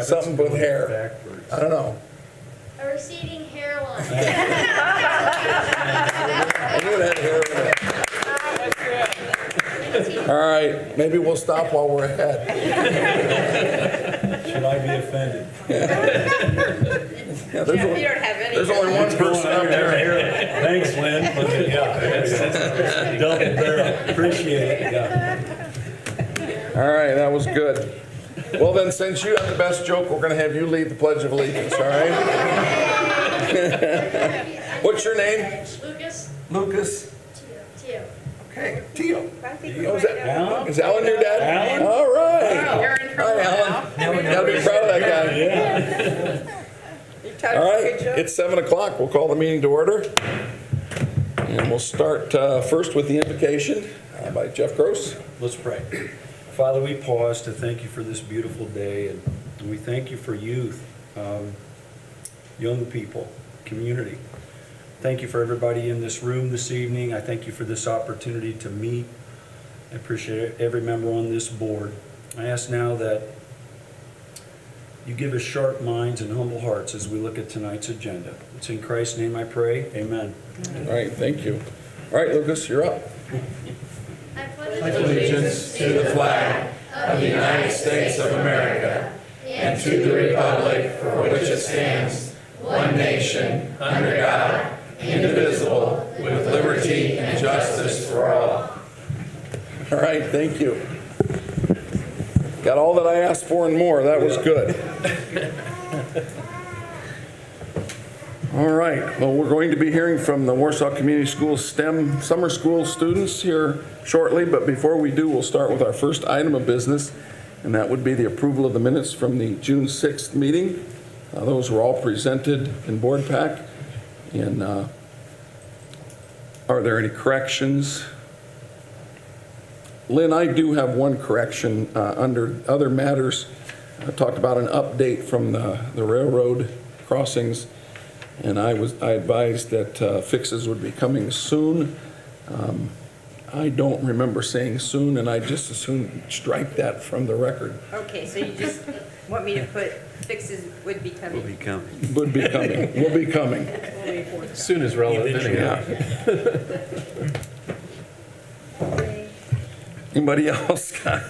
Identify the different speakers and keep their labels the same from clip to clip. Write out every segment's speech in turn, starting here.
Speaker 1: something with hair. I don't know.
Speaker 2: A receding hairline.
Speaker 1: I knew it had hair in it. All right, maybe we'll stop while we're ahead.
Speaker 3: Should I be offended?
Speaker 1: Yeah,
Speaker 4: Jeff, you don't have any.
Speaker 1: there's only one person up there.
Speaker 3: Thanks, Lynn. Yeah, double barrel. Appreciate it. Yeah.
Speaker 1: All right, that was good. Well then, since you have the best joke, we're gonna have you lead the Pledge of Allegiance, all right? What's your name?
Speaker 2: Lucas.
Speaker 1: Lucas.
Speaker 2: Tio.
Speaker 1: Okay, Tio.
Speaker 4: I think we
Speaker 1: Oh, is
Speaker 4: might
Speaker 1: that-
Speaker 4: know.
Speaker 3: Alan?
Speaker 1: Is Alan your dad?
Speaker 3: Alan?
Speaker 1: All right.
Speaker 4: You're in trouble
Speaker 1: Hi, Alan. Gotta be proud of that guy.
Speaker 3: Yeah.
Speaker 4: You told
Speaker 1: All
Speaker 4: us a
Speaker 1: right,
Speaker 4: good joke.
Speaker 1: it's 7 o'clock. We'll call the meeting to order. And we'll start first with the invocation by Jeff Gross.
Speaker 3: Let's pray. Father, we pause to thank you for this beautiful day, and we thank you for youth, young people, community. Thank you for everybody in this room this evening. I thank you for this opportunity to meet. I appreciate every member on this board. I ask now that you give us sharp minds and humble hearts as we look at tonight's agenda. It's in Christ's name I pray. Amen.
Speaker 1: All right, thank you. All right, Lucas, you're up.
Speaker 2: I pledge
Speaker 5: Allegiance to the flag of the United States of America and to the republic for which it stands, one nation, under God, indivisible, with liberty and justice for all.
Speaker 1: All right, thank you. Got all that I asked for and more. That was good. All right, well, we're going to be hearing from the Warsaw Community Schools STEM summer school students here shortly, but before we do, we'll start with our first item of business, and that would be the approval of the minutes from the June 6th meeting. Those were all presented in board pack. And are there any corrections? Lynn, I do have one correction under other matters. I talked about an update from the railroad crossings, and I advised that fixes would be coming soon. I don't remember saying soon, and I just as soon strike that from the record.
Speaker 4: Okay, so you just want me to put fixes would be coming.
Speaker 3: Will be coming.
Speaker 1: Would be coming, will be coming.
Speaker 5: Soon is relevant anyhow.
Speaker 1: Anybody else got?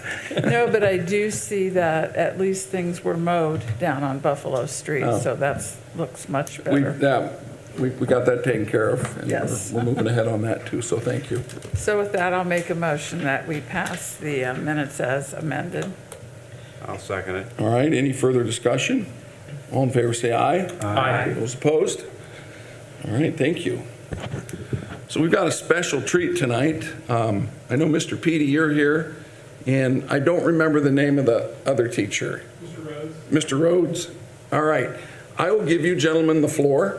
Speaker 6: No, but I do see that at least things were mowed down on Buffalo Street,
Speaker 1: Oh.
Speaker 6: so that's, looks much
Speaker 1: We
Speaker 6: better.
Speaker 1: got that taken care of. And
Speaker 6: Yes.
Speaker 1: we're moving ahead on that too, so thank you.
Speaker 6: So with that, I'll make a motion that we pass the minutes as amended.
Speaker 5: I'll second it.
Speaker 1: All right, any further discussion? All in favor, say aye.
Speaker 5: Aye.
Speaker 1: Those opposed? All right, thank you. So we've got a special treat tonight. I know, Mr. Petey, you're here, and I don't remember the name of the other teacher. Mr. Rhodes. Mr. Rhodes? All right. I will give you gentlemen the floor.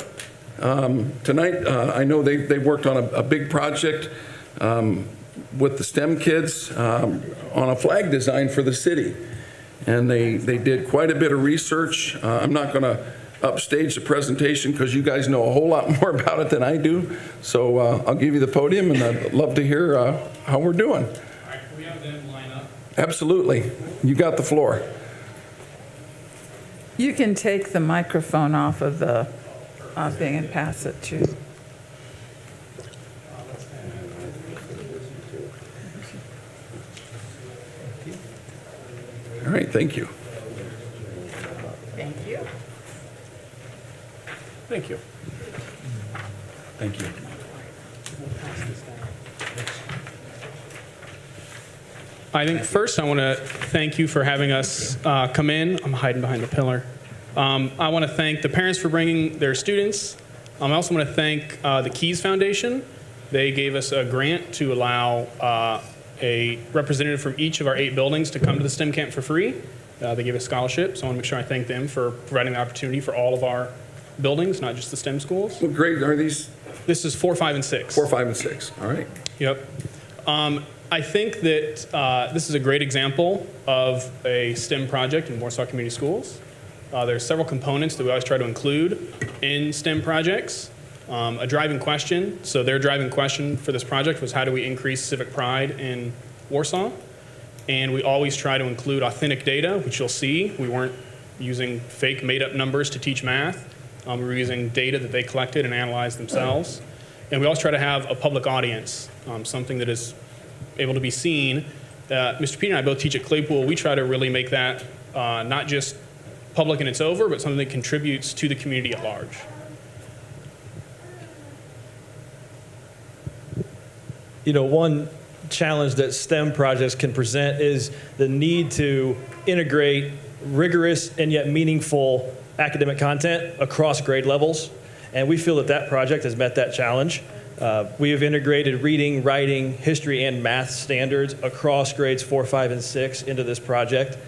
Speaker 1: Tonight, I know they worked on a big project with the STEM kids on a flag design for the city. And they did quite a bit of research. I'm not going to upstage the presentation because you guys know a whole lot more about it than I do. So I'll give you the podium, and I'd love to hear how we're doing.
Speaker 7: All right, can we have them line up?
Speaker 1: Absolutely. You got the floor.
Speaker 6: You can take the microphone off of the thing and pass it to.
Speaker 1: All right, thank you.
Speaker 4: Thank you.
Speaker 5: Thank you.
Speaker 3: Thank you.
Speaker 7: I think first I want to thank you for having us come in. I'm hiding behind the pillar. I want to thank the parents for bringing their students. I also want to thank the Keys Foundation. They gave us a grant to allow a representative from each of our 8 buildings to come to the STEM camp for free. They gave us scholarships, so I want to make sure I thank them for providing the opportunity for all of our buildings, not just the STEM schools.
Speaker 1: What grade are these?
Speaker 7: This is 4, 5, and 6.
Speaker 1: 4, 5, and 6. All right.
Speaker 7: Yep. I think that this is a great example of a STEM project in Warsaw Community Schools. There's several components that we always try to include in STEM projects. A driving question. So their driving question for this project was, how do we increase civic pride in Warsaw? And we always try to include authentic data, which you'll see. We weren't using fake made-up numbers to teach math. We were using data that they collected and analyzed themselves. And we also try to have a public audience, something that is able to be seen. Mr. Peter and I both teach at Claypool. We try to really make that not just public and it's over, but something that contributes to the community at large.
Speaker 8: You know, one challenge that STEM projects can present is the need to integrate rigorous and yet meaningful academic content across grade levels. And we feel that that project has met that challenge. We have integrated reading, writing, history, and math standards across grades 4, 5, and 6 into this project.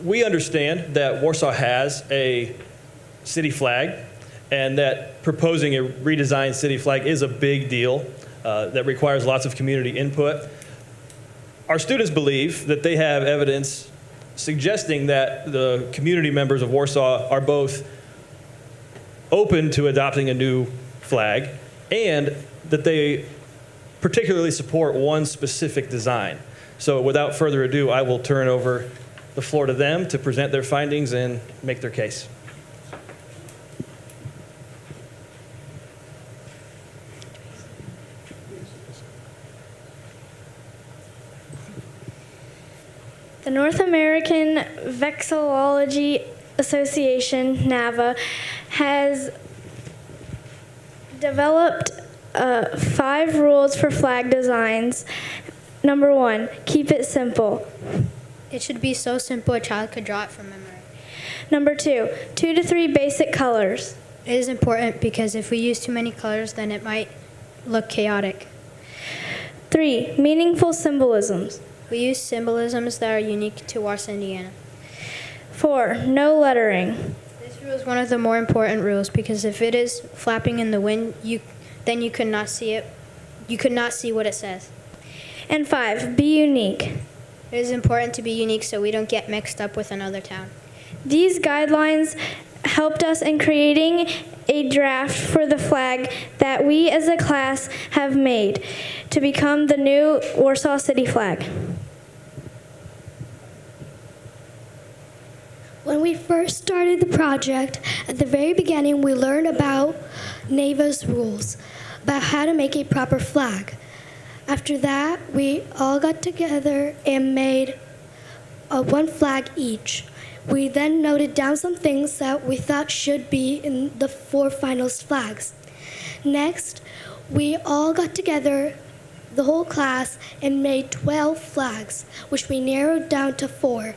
Speaker 8: We understand that Warsaw has a city flag and that proposing a redesigned city flag is a big deal that requires lots of community input. Our students believe that they have evidence suggesting that the community members of Warsaw are both open to adopting a new flag and that they particularly support one specific design. So without further ado, I will turn over the floor to them to present their findings and make their case.
Speaker 2: The North American Vexillology Association, NAVA, has developed 5 rules for flag designs. Number 1, keep it simple.
Speaker 9: It should be so simple a child could draw it from memory.
Speaker 2: Number 2, 2 to 3 basic colors.
Speaker 9: It is important because if we use too many colors, then it might look chaotic.
Speaker 2: 3, meaningful symbolisms.
Speaker 9: We use symbolisms that are unique to Warsaw, Indiana.
Speaker 2: 4, no lettering.
Speaker 9: This rule is one of the more important rules because if it is flapping in the wind, then you could not see it. You could not see what it says.
Speaker 2: And 5, be unique.
Speaker 9: It is important to be unique so we don't get mixed up with another town.
Speaker 2: These guidelines helped us in creating a draft for the flag that we as a class have made to become the new Warsaw City flag.
Speaker 10: When we first started the project, at the very beginning, we learned about NAVA's rules, about how to make a proper flag. After that, we all got together and made one flag each. We then noted down some things that we thought should be in the 4 finalist flags. Next, we all got together, the whole class, and made 12 flags, which we narrowed down to 4.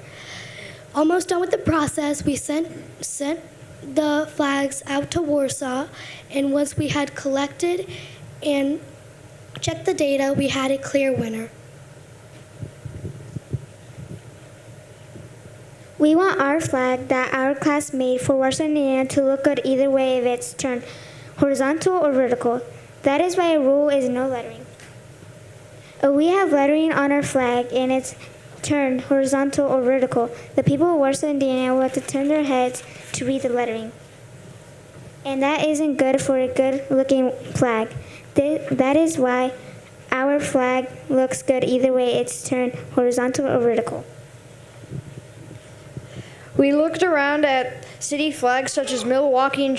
Speaker 10: Almost done with the process, we sent the flags out to Warsaw, and once we had collected and checked the data, we had a clear winner.
Speaker 11: We want our flag that our class made for Warsaw, Indiana to look good either way if it's turned horizontal or vertical. That is why a rule is no lettering. If we have lettering on our flag and it's turned horizontal or vertical, the people of Warsaw, Indiana will have to turn their heads to read the lettering. And that isn't good for a good-looking flag. That is why our flag looks good either way it's turned horizontal or vertical.
Speaker 12: We looked around at city flags such as Milwaukee and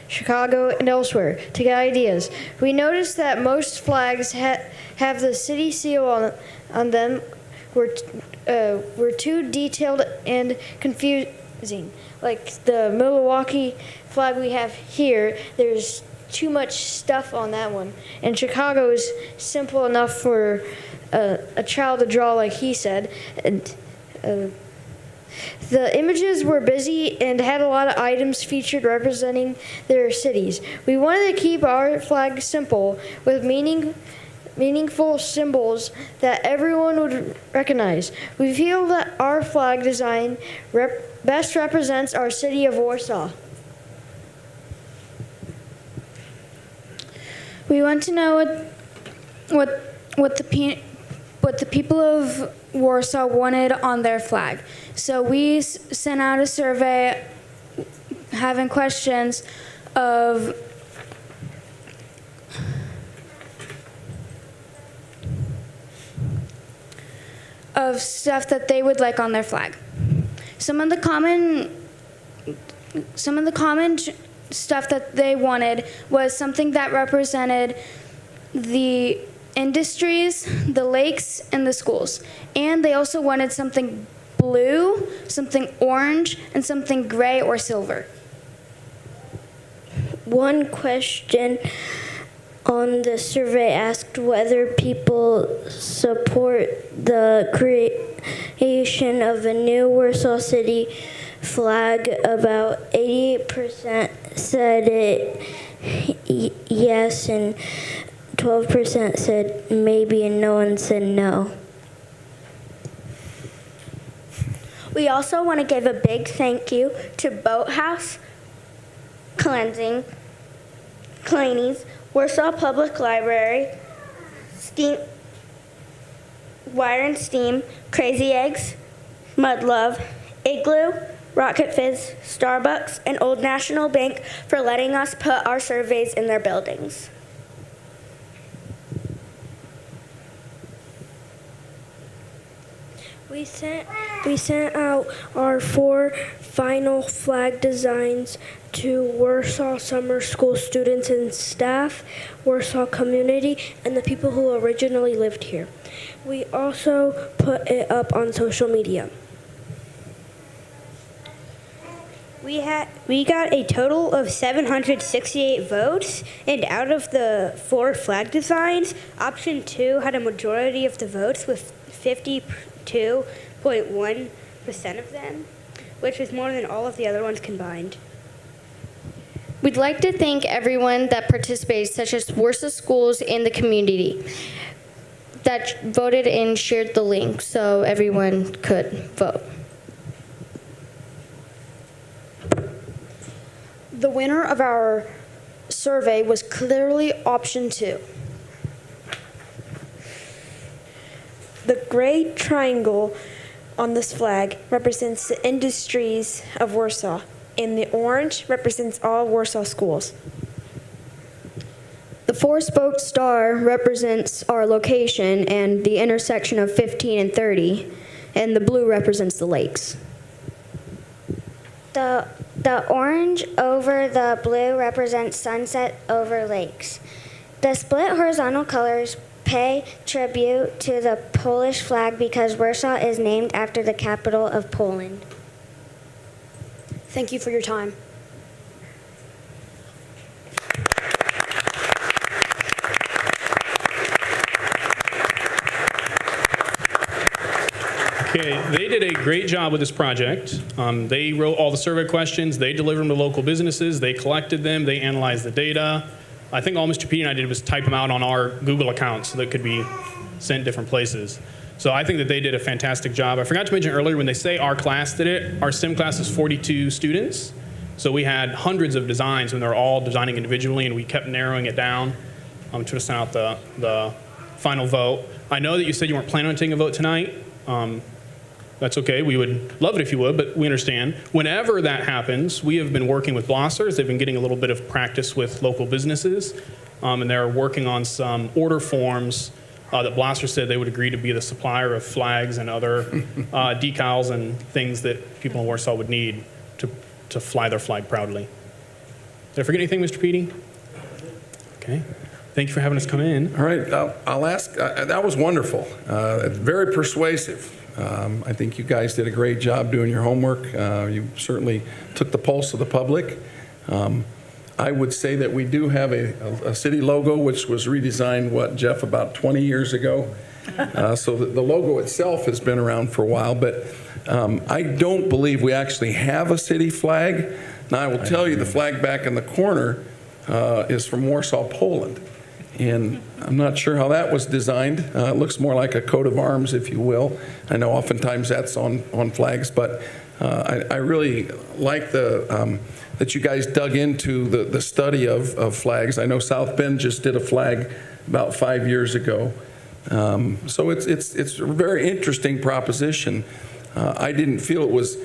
Speaker 12: Chicago and elsewhere to get ideas. We noticed that most flags have the city seal on them were too detailed and confusing. Like the Milwaukee flag we have here, there's too much stuff on that one. And Chicago is simple enough for a child to draw, like he said. And the images were busy and had a lot of items featured representing their cities. We wanted to keep our flag simple with meaningful symbols that everyone would recognize. We feel that our flag design best represents our city of Warsaw.
Speaker 2: We want to know what the people of Warsaw wanted on their flag. So we sent out a survey having questions of stuff that they would like on their flag. Some of the common stuff that they wanted was something that represented the industries, the lakes, and the schools. And they also wanted something blue, something orange, and something gray or silver.
Speaker 10: One question on the survey asked whether people support the creation of a new Warsaw City flag. About 88% said yes, and 12% said maybe, and no one said no.
Speaker 11: We also want to give a big thank you to Boathouse, Cleansing, Cleanies, Warsaw Public Library, Steam, Wire and Steam, Crazy Eggs, Mud Love, Igloo, Rocket Fizz, Starbucks, and Old National Bank for letting us put our surveys in their buildings.
Speaker 10: We sent out our 4 final flag designs to Warsaw Summer School students and staff, Warsaw community, and the people who originally lived here. We also put it up on social media.
Speaker 11: We got a total of 768 votes, and out of the 4 flag designs, option 2 had a majority of the votes with 52.1% of them, which is more than all of the other ones combined.
Speaker 2: We'd like to thank everyone that participated, such as Warsaw schools and the community that voted and shared the link so everyone could vote.
Speaker 12: The winner of our survey was clearly option 2. The gray triangle on this flag represents the industries of Warsaw, and the orange represents all Warsaw schools.
Speaker 2: The 4-spoked star represents our location and the intersection of 15 and 30, and the blue represents the lakes.
Speaker 11: The orange over the blue represents sunset over lakes. The split horizontal colors pay tribute to the Polish flag because Warsaw is named after the capital of Poland.
Speaker 12: Thank you for your time.
Speaker 7: Okay, they did a great job with this project. They wrote all the survey questions, they delivered them to local businesses, they collected them, they analyzed the data. I think all Mr. P and I did was type them out on our Google account so that could be sent different places. So I think that they did a fantastic job. I forgot to mention earlier, when they say our class did it, our STEM class is 42 students. So we had hundreds of designs, and they're all designing individually, and we kept narrowing it down to send out the final vote. I know that you said you weren't planning on taking a vote tonight. That's okay. We would love it if you would, but we understand. Whenever that happens, we have been working with Blossers. They've been getting a little bit of practice with local businesses, and they're working on some order forms that Blosser said they would agree to be the supplier of flags and other decals and things that people in Warsaw would need to fly their flag proudly. Did I forget anything, Mr. Peaty? Okay. Thank you for having us come in.
Speaker 1: All right, I'll ask, that was wonderful, very persuasive. I think you guys did a great job doing your homework. You certainly took the pulse of the public. I would say that we do have a city logo, which was redesigned, Jeff, about 20 years ago. So the logo itself has been around for a while, but I don't believe we actually have a city flag. Now, I will tell you, the flag back in the corner is from Warsaw, Poland. And I'm not sure how that was designed. It looks more like a coat of arms, if you will. I know oftentimes that's on flags, but I really like that you guys dug into the study of flags. I know South Bend just did a flag about 5 years ago. So it's a very interesting proposition. I didn't feel it was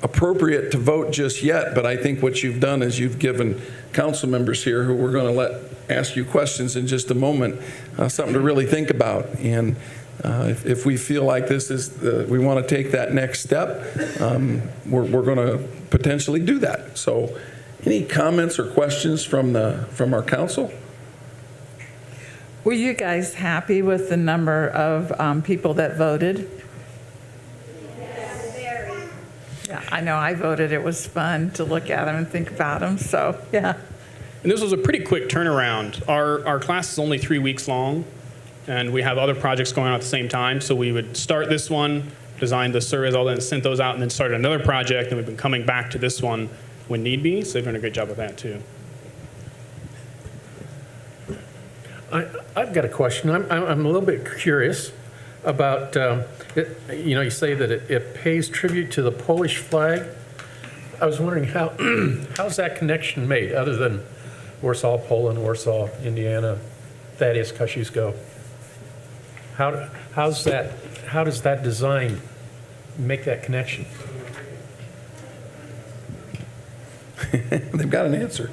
Speaker 1: appropriate to vote just yet, but I think what you've done is you've given council members here, who we're going to ask you questions in just a moment, something to really think about. And if we feel like this is, we want to take that next step, we're going to potentially do that. So any comments or questions from our council?
Speaker 6: Were you guys happy with the number of people that voted? Yeah, I know I voted. It was fun to look at them and think about them, so, yeah.
Speaker 7: And this was a pretty quick turnaround. Our class is only 3 weeks long, and we have other projects going on at the same time. So we would start this one, design the surveys, all that, sent those out, and then started another project, and we've been coming back to this one when need be. So they've done a great job with that, too.
Speaker 13: I've got a question. I'm a little bit curious about, you say that it pays tribute to the Polish flag. I was wondering how's that connection made, other than Warsaw, Poland, Warsaw, Indiana, Thaddeus Kosciuszko? How does that design make that connection?
Speaker 1: They've got an answer.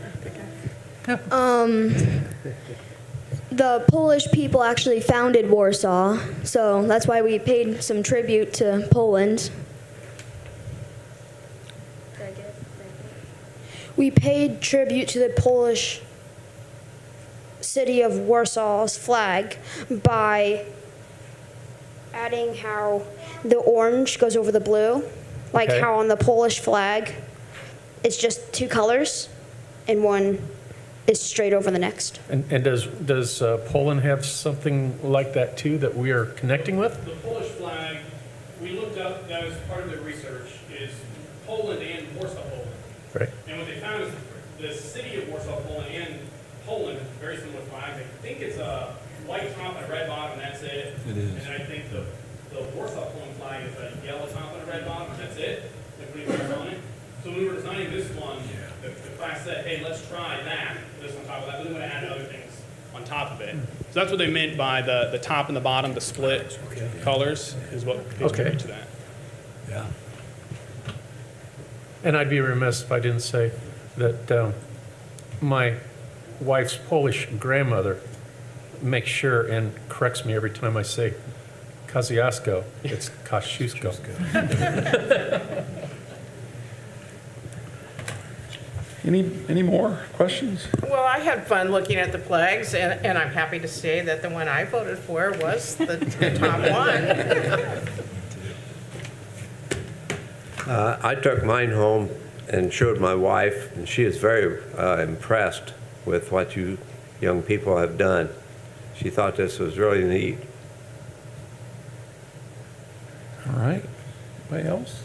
Speaker 12: The Polish people actually founded Warsaw, so that's why we paid some tribute to Poland. We paid tribute to the Polish city of Warsaw's flag by adding how the orange goes over the blue, like
Speaker 13: Okay.
Speaker 12: how on the Polish flag it's just two colors and one is straight over the next.
Speaker 13: And does Poland have something like that too that we are connecting with?
Speaker 7: The Polish flag, we looked up, that was part of their research, is Poland and Warsaw, Poland.
Speaker 13: Right.
Speaker 7: And what they found is the city of Warsaw, Poland, and Poland have very similar flags. I think it's a white top and a red bottom, and that's it.
Speaker 1: It is.
Speaker 7: And I think the Warsaw, Poland flag is a yellow top and a red bottom, and that's it. They're pretty much on it. So when we were designing this one, the class said, hey, let's try that, this on top of that, but then we're going to add other things on top of it. So that's what they meant by the top and the bottom, the split colors, is what pays tribute to that.
Speaker 13: Yeah. And I'd be remiss if I didn't say that my wife's Polish grandmother makes sure and corrects me every time I say Kosciuszko. It's Kosciuszko.
Speaker 1: Any more questions?
Speaker 14: Well, I had fun looking at the flags, and I'm happy to say that the one I voted for was the top one.
Speaker 15: I took mine home and showed my wife, and she is very impressed with what you young people have done. She thought this was really neat.
Speaker 1: All right. Anybody else?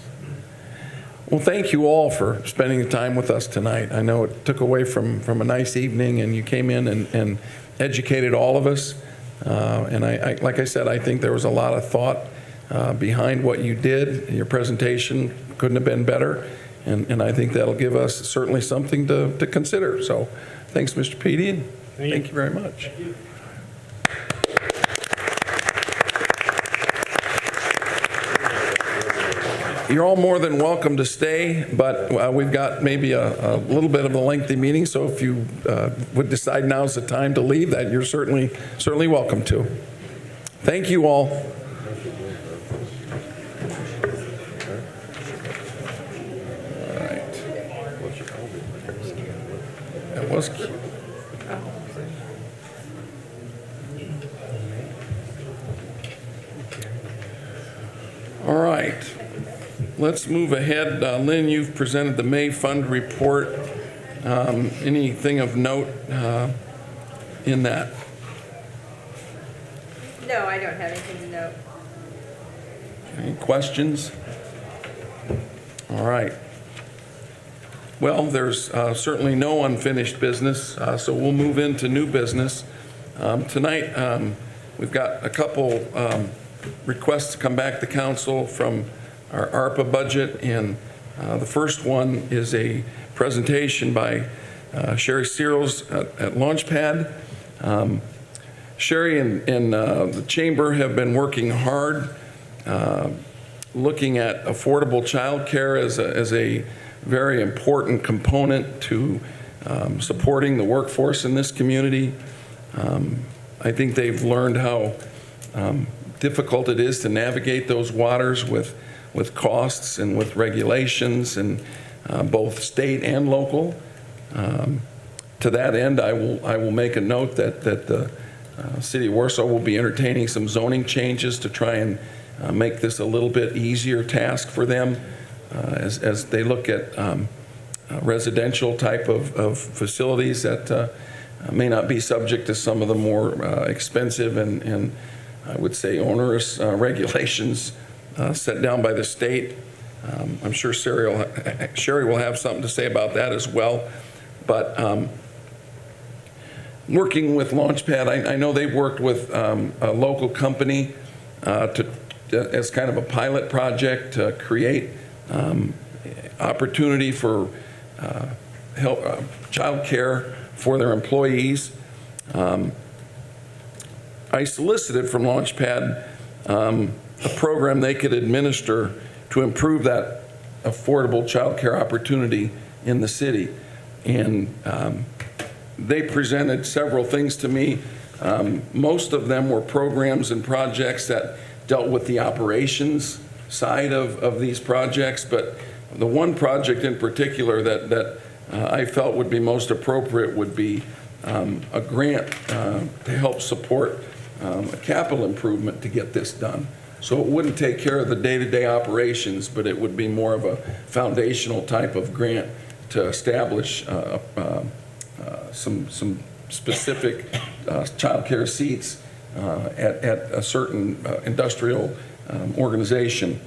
Speaker 1: Well, thank you all for spending the time with us tonight. I know it took away from a nice evening, and you came in and educated all of us. And I, like I said, I think there was a lot of thought behind what you did. Your presentation couldn't have been better, and I think that'll give us certainly something to consider. So thanks, Mr. Petey, and thank you very much.
Speaker 7: Thank you.
Speaker 1: You're all more than welcome to stay, but we've got maybe a little bit of a lengthy meeting, so if you would decide now's the time to leave, that you're certainly welcome to. Thank you all. All right. That was cute. All right. Let's move ahead. Lynn, you've presented the May Fund report. Anything of note in that?
Speaker 4: No, I don't have anything to note.
Speaker 1: Any questions? All right. Well, there's certainly no unfinished business, so we'll move into new business. Tonight, we've got a couple requests to come back to council from our ARPA budget, and the first one is a presentation by Sherry Searles at Launchpad. Sherry and the Chamber have been working hard looking at affordable childcare as a very important component to supporting the workforce in this community. I think they've learned how difficult it is to navigate those waters with costs and with regulations, and both state and local. To that end, I will make a note that the City of Warsaw will be entertaining some zoning changes to try and make this a little bit easier task for them as they look at residential type of facilities that may not be subject to some of the more expensive and I would say onerous regulations set down by the state. I'm sure Sherry will have something to say about that as well. But working with Launchpad, I know they've worked with a local company as kind of a pilot project to create opportunity for child care for their employees. I solicited from Launchpad a program they could administer to improve that affordable child care opportunity in the city. And they presented several things to me. Most of them were programs and projects that dealt with the operations side of these projects, but the one project in particular that I felt would be most appropriate would be a grant to help support a capital improvement to get this done. So it wouldn't take care of the day-to-day operations, but it would be more of a foundational type of grant to establish some specific child care seats at a certain industrial organization.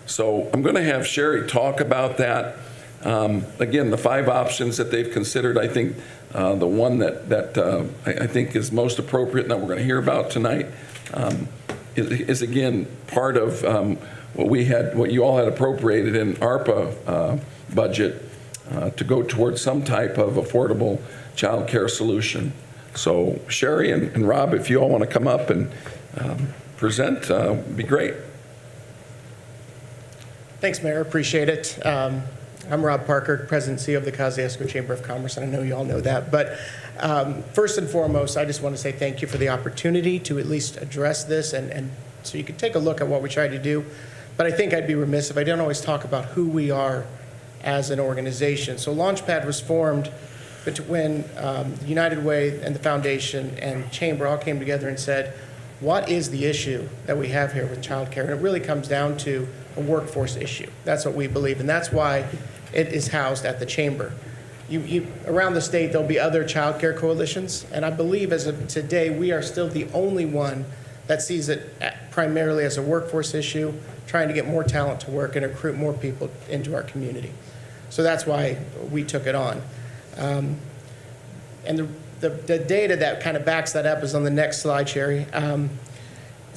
Speaker 1: So I'm going to have Sherry talk about that. Again, the 5 options that they've considered, I think the one that I think is most appropriate and that we're going to hear about tonight is again part of what you all had appropriated in ARPA budget to go towards some type of affordable child care solution. So Sherry and Rob, if you all want to come up and present, would be great.
Speaker 16: Thanks, Mayor. Appreciate it. I'm Rob Parker, President and CEO of the Kosciuszko Chamber of Commerce, and I know you all know that. But first and foremost, I just want to say thank you for the opportunity to at least address this, and so you can take a look at what we try to do. But I think I'd be remiss if I don't always talk about who we are as an organization. So Launchpad was formed when United Way and the Foundation and Chamber all came together and said, what is the issue that we have here with childcare? And it really comes down to a workforce issue. That's what we believe, and that's why it is housed at the Chamber. Around the state, there'll be other childcare coalitions, and I believe as of today, we are still the only one that sees it primarily as a workforce issue, trying to get more talent to work and recruit more people into our community. So that's why we took it on. And the data that kind of backs that up is on the next slide, Sherry. The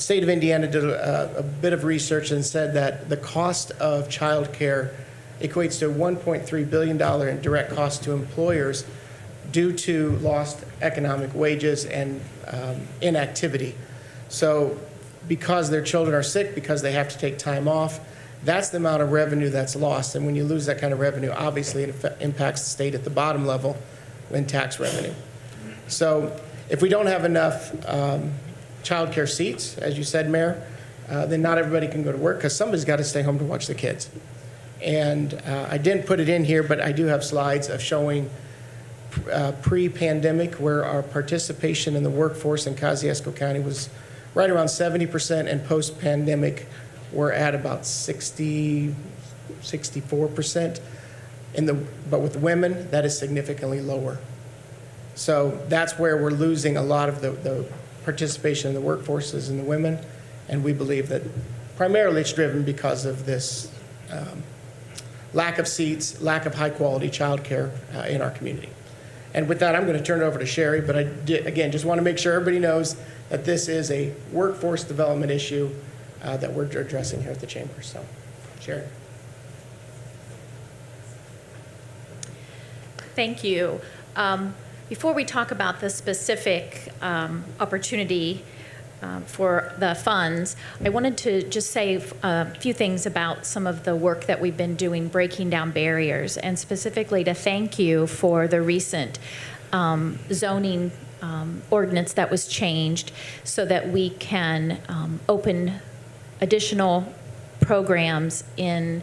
Speaker 16: state of Indiana did a bit of research and said that the cost of child care equates to $1.3 billion in direct costs to employers due to lost economic wages and inactivity. So because their children are sick, because they have to take time off, that's the amount of revenue that's lost. And when you lose that kind of revenue, obviously it impacts the state at the bottom level in tax revenue. So if we don't have enough child care seats, as you said, Mayor, then not everybody can go to work because somebody's got to stay home to watch the kids. And I didn't put it in here, but I do have slides of showing pre-pandemic where our participation in the workforce in Kosciuszko County was right around 70%, and post-pandemic we're at about 60, 64%. But with women, that is significantly lower. So that's where we're losing a lot of the participation in the workforce is in the women, and we believe that primarily it's driven because of this lack of seats, lack of high-quality child care in our community. And with that, I'm going to turn it over to Sherry, but again, just want to make sure everybody knows that this is a workforce development issue that we're addressing here at the Chamber. So, Sherry.
Speaker 17: Thank you. Before we talk about the specific opportunity for the funds, I wanted to just say a few things about some of the work that we've been doing breaking down barriers, and specifically to thank you for the recent zoning ordinance that was changed so that we can open additional programs in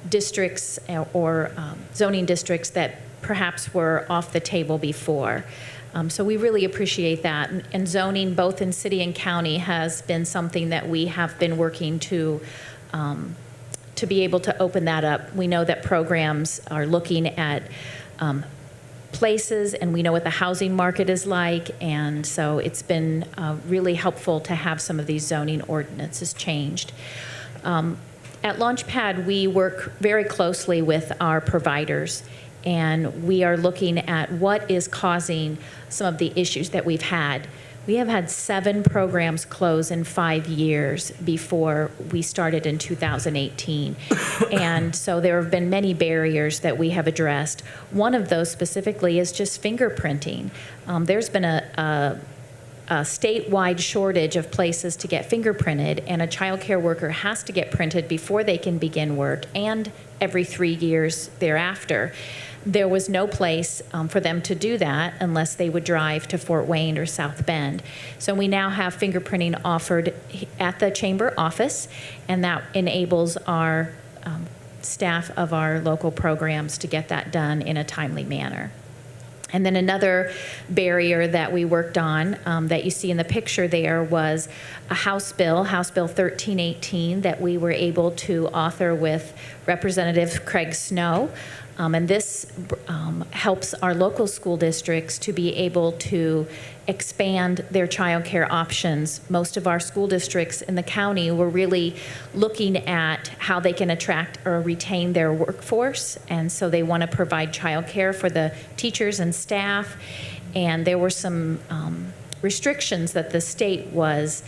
Speaker 17: districts or zoning districts that perhaps were off the table before. So we really appreciate that. And zoning, both in city and county, has been something that we have been working to be able to open that up. We know that programs are looking at places, and we know what the housing market is like, and so it's been really helpful to have some of these zoning ordinances changed. At Launchpad, we work very closely with our providers, and we are looking at what is causing some of the issues that we've had. We have had 7 programs close in 5 years before we started in 2018. And so there have been many barriers that we have addressed. One of those specifically is just fingerprinting. There's been a statewide shortage of places to get fingerprinted, and a child care worker has to get printed before they can begin work and every 3 years thereafter. There was no place for them to do that unless they would drive to Fort Wayne or South Bend. So we now have fingerprinting offered at the chamber office, and that enables our staff of our local programs to get that done in a timely manner. And then another barrier that we worked on that you see in the picture there was a House Bill 1318, that we were able to author with Representative Craig Snow. And this helps our local school districts to be able to expand their child care options. Most of our school districts in the county were really looking at how they can attract or retain their workforce, and so they want to provide child care for the teachers and staff. And there were some restrictions that the state was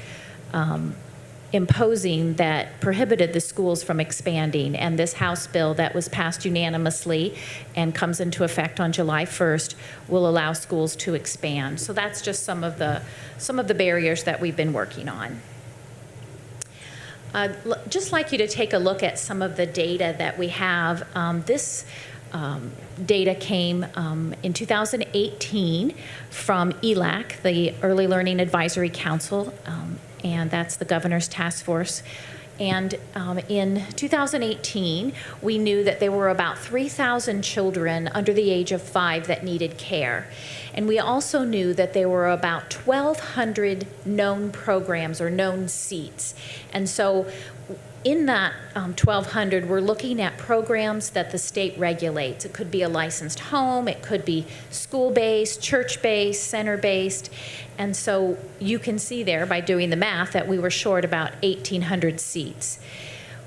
Speaker 17: imposing that prohibited the schools from expanding, and this House bill that was passed unanimously and comes into effect on July 1st will allow schools to expand. So that's just some of the barriers that we've been working on. Just like you to take a look at some of the data that we have. This data came in 2018 from ELAC, the Early Learning Advisory Council, and that's the governor's task force. And in 2018, we knew that there were about 3,000 children under the age of 5 that needed care. And we also knew that there were about 1,200 known programs or known seats. And so in that 1,200, we're looking at programs that the state regulates. It could be a licensed home, it could be school-based, church-based, center-based. And so you can see there by doing the math that we were short about 1,800 seats.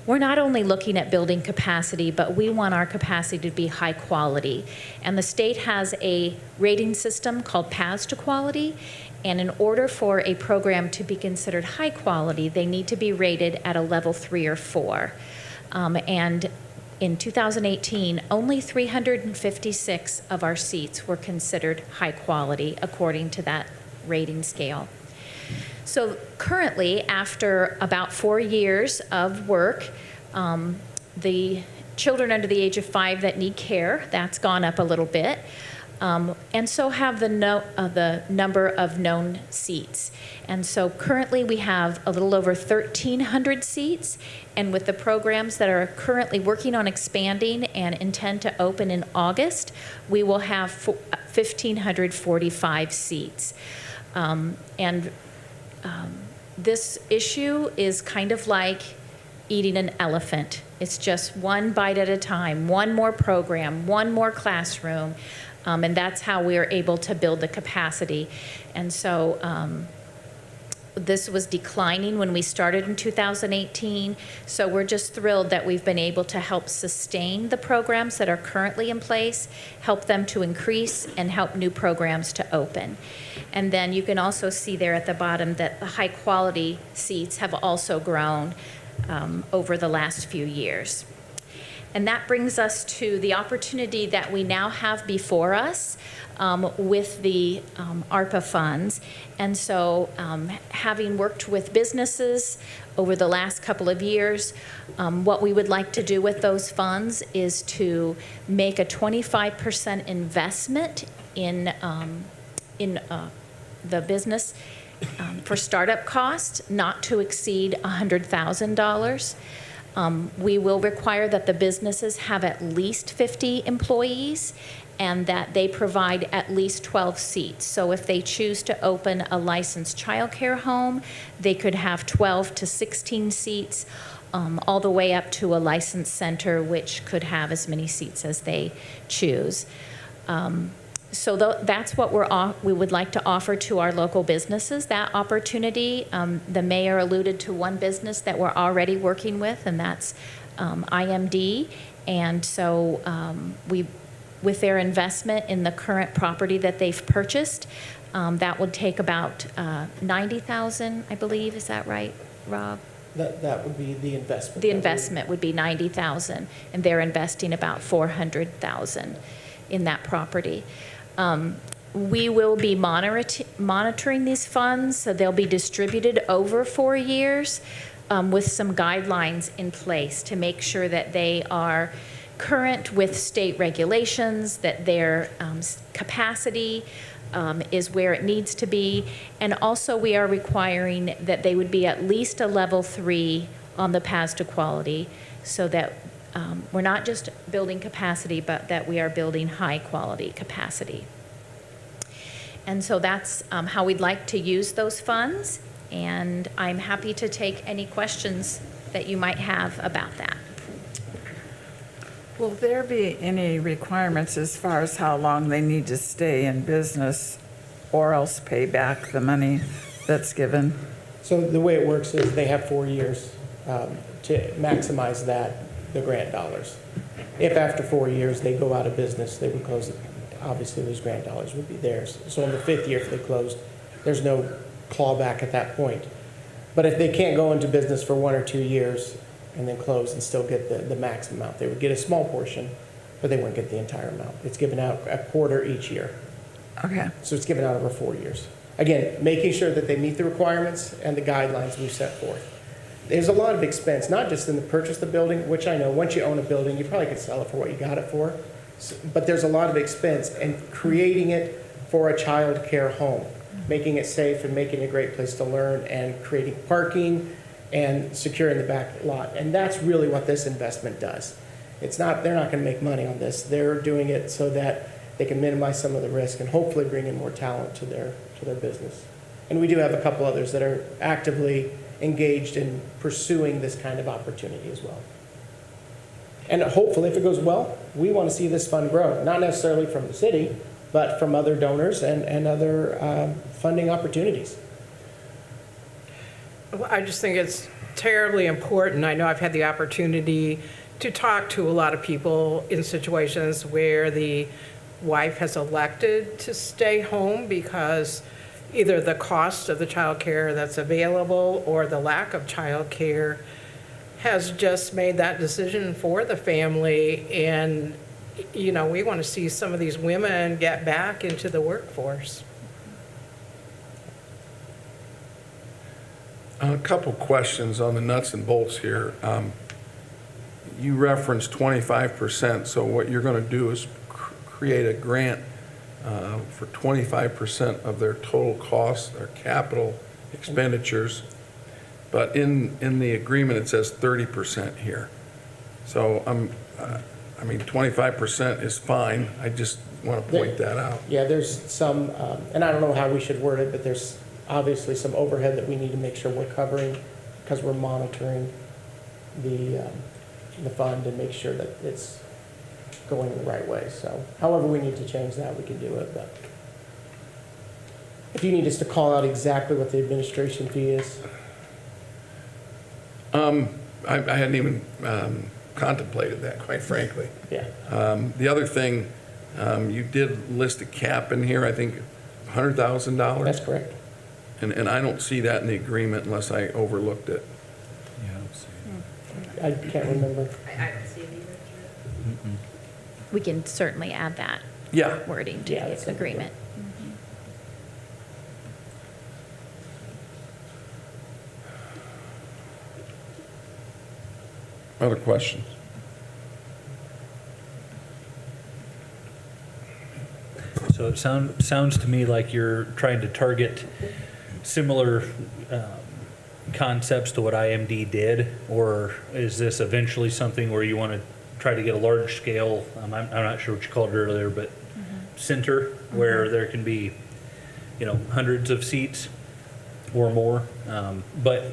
Speaker 17: We're not only looking at building capacity, but we want our capacity to be high quality. And the state has a rating system called Paths to Quality. And in order for a program to be considered high quality, they need to be rated at a level 3 or 4. And in 2018, only 356 of our seats were considered high quality according to that rating scale. So currently, after about 4 years of work, the children under the age of 5 that need care, that's gone up a little bit. And so have the number of known seats. And so currently we have a little over 1,300 seats, and with the programs that are currently working on expanding and intend to open in August, we will have 1,545 seats. This issue is kind of like eating an elephant. It's just one bite at a time, one more program, one more classroom. And that's how we are able to build the capacity. And so this was declining when we started in 2018. So we're just thrilled that we've been able to help sustain the programs that are currently in place, help them to increase, and help new programs to open. And then you can also see there at the bottom that the high quality seats have also grown over the last few years. And that brings us to the opportunity that we now have before us with the Arpa Funds. And so having worked with businesses over the last couple of years, what we would like to do with those funds is to make a 25% investment in the business for startup costs not to exceed $100,000. We will require that the businesses have at least 50 employees and that they provide at least 12 seats. So if they choose to open a licensed childcare home, they could have 12 to 16 seats, all the way up to a licensed center, which could have as many seats as they choose. So that's what we would like to offer to our local businesses, that opportunity. The mayor alluded to one business that we're already working with, and that's IMD. And so with their investment in the current property that they've purchased, that would take about $90,000, I believe. Is that right, Rob?
Speaker 16: That would be the investment.
Speaker 17: The investment would be $90,000, and they're investing about $400,000 in that property. We will be monitoring these funds, so they'll be distributed over 4 years with some guidelines in place to make sure that they are current with state regulations, that their capacity is where it needs to be, and also we are requiring that they would be at least a level 3 on the paths to quality, so that we're not just building capacity, but that we are building high quality capacity. And so that's how we'd like to use those funds, and I'm happy to take any questions that you might have about that.
Speaker 6: Will there be any requirements as far as how long they need to stay in business or else pay back the money that's given?
Speaker 16: So the way it works is they have 4 years to maximize the grant dollars. If after 4 years they go out of business, they would close it. Obviously, those grant dollars would be theirs. So in the 5th year, if they closed, there's no clawback at that point. But if they can't go into business for 1 or 2 years and then close and still get the max amount, they would get a small portion, but they wouldn't get the entire amount. It's given out a quarter each year.
Speaker 6: Okay.
Speaker 16: So it's given out over 4 years. Again, making sure that they meet the requirements and the guidelines we've set forth. There's a lot of expense, not just in the purchase of the building, which I know once you own a building, you probably could sell it for what you got it for. But there's a lot of expense in creating it for a child care home, making it safe and making it a great place to learn, and creating parking and securing the back lot. And that's really what this investment does. It's not, they're not going to make money on this. They're doing it so that they can minimize some of the risk and hopefully bring in more talent to their business. And we do have a couple others that are actively engaged in pursuing this kind of opportunity as well. And hopefully, if it goes well, we want to see this fund grow, not necessarily from the city, but from other donors and other funding opportunities.
Speaker 14: Well, I just think it's terribly important. I know I've had the opportunity to talk to a lot of people in situations where the wife has elected to stay home because either the cost of the child care that's available or the lack of child care has just made that decision for the family. And, you know, we want to see some of these women get back into the workforce.
Speaker 1: A couple questions on the nuts and bolts here. You referenced 25%, so what you're going to do is create a grant for 25% of their total costs, their capital expenditures. But in the agreement, it says 30% here. So I mean, 25% is fine. I just want to point that out.
Speaker 16: Yeah, there's some, and I don't know how we should word it, but there's obviously some overhead that we need to make sure we're covering because we're monitoring the fund and make sure that it's going the right way. So however we need to change that, we can do it. But if you need us to call out exactly what the administration fee is.
Speaker 1: I hadn't even contemplated that, quite frankly.
Speaker 16: Yeah.
Speaker 1: The other thing, you did list a cap in here, I think $100,000.
Speaker 16: That's correct.
Speaker 1: And I don't see that in the agreement unless I overlooked it.
Speaker 16: I can't remember.
Speaker 4: I don't see it either.
Speaker 17: We can certainly add that
Speaker 1: Yeah.
Speaker 17: wording to the agreement.
Speaker 1: Other questions?
Speaker 18: So it sounds to me like you're trying to target similar concepts to what IMD did, or is this eventually something where you want to try to get a large scale, I'm not sure what you called it earlier, but center where there can be, hundreds of seats or more. But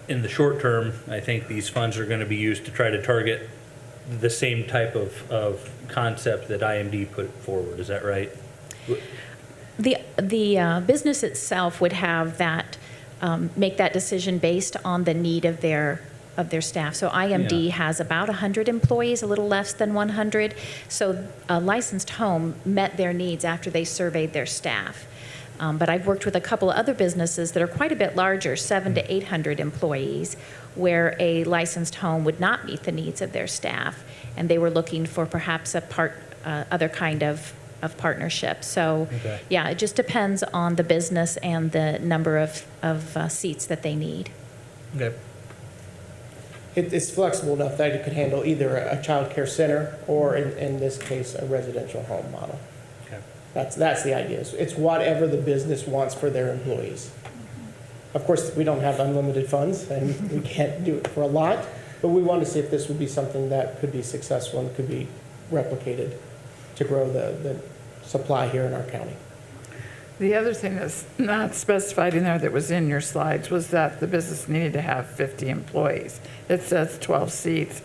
Speaker 18: in the short term, I think these funds are going to be used to try to target the same type of concept that IMD put forward. Is that right?
Speaker 17: The business itself would have that, make that decision based on the need of their staff. So IMD has about 100 employees, a little less than 100. So a licensed home met their needs after they surveyed their staff. But I've worked with a couple of other businesses that are quite a bit larger, 700 to 800 employees, where a licensed home would not meet the needs of their staff, and they were looking for perhaps other kind of partnership. So, yeah, it just depends on the business and the number of seats that they need.
Speaker 18: Okay.
Speaker 16: It's flexible enough that it could handle either a child care center or, in this case, a residential home model.
Speaker 18: Okay.
Speaker 16: That's the idea. It's whatever the business wants for their employees. Of course, we don't have unlimited funds, and we can't do it for a lot, but we want to see if this would be something that could be successful and could be replicated to grow the supply here in our county.
Speaker 6: The other thing that's not specified in there that was in your slides was that the business needed to have 50 employees. It says 12 seats.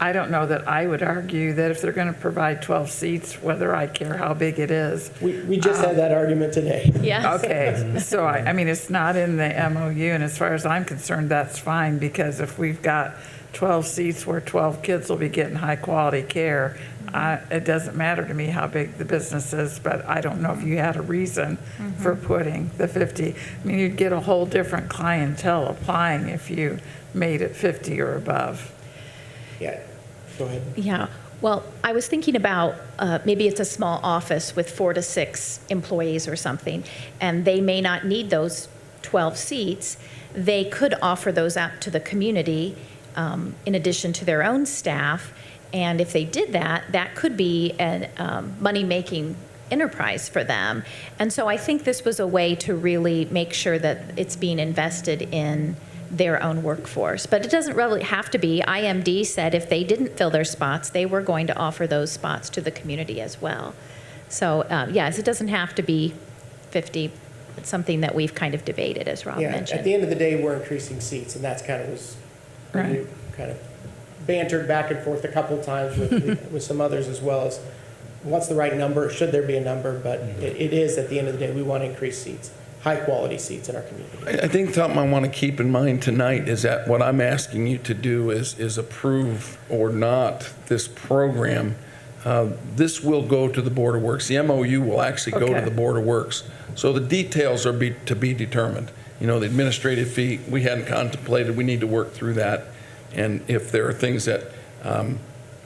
Speaker 6: I don't know that I would argue that if they're going to provide 12 seats, whether I care how big it is.
Speaker 16: We just had that argument today.
Speaker 17: Yes.
Speaker 6: Okay, so I mean, it's not in the MOU, and as far as I'm concerned, that's fine, because if we've got 12 seats where 12 kids will be getting high-quality care, it doesn't matter to me how big the business is, but I don't know if you had a reason for putting the 50. I mean, you'd get a whole different clientele applying if you made it 50 or above.
Speaker 16: Yeah, go ahead.
Speaker 17: Yeah. Well, I was thinking about maybe it's a small office with 4 to 6 employees or something, and they may not need those 12 seats. They could offer those out to the community in addition to their own staff. And if they did that, that could be a money-making enterprise for them. And so I think this was a way to really make sure that it's being invested in their own workforce. But it doesn't really have to be. IMD said if they didn't fill their spots, they were going to offer those spots to the community as well. So yes, it doesn't have to be 50. It's something that we've kind of debated, as Rob mentioned.
Speaker 16: At the end of the day, we're increasing seats, and that's kind of was
Speaker 6: Right.
Speaker 16: kind of bantered back and forth a couple of times with some others as well as what's the right number, should there be a number, but it is, at the end of the day, we want to increase seats, high-quality seats in our community.
Speaker 1: I think something I want to keep in mind tonight is that what I'm asking you to do is approve or not this program. This will go to the Board of Works. The MOU will actually go to the Board of Works. So the details are to be determined. The administrative fee, we hadn't contemplated. We need to work through that. And if there are things that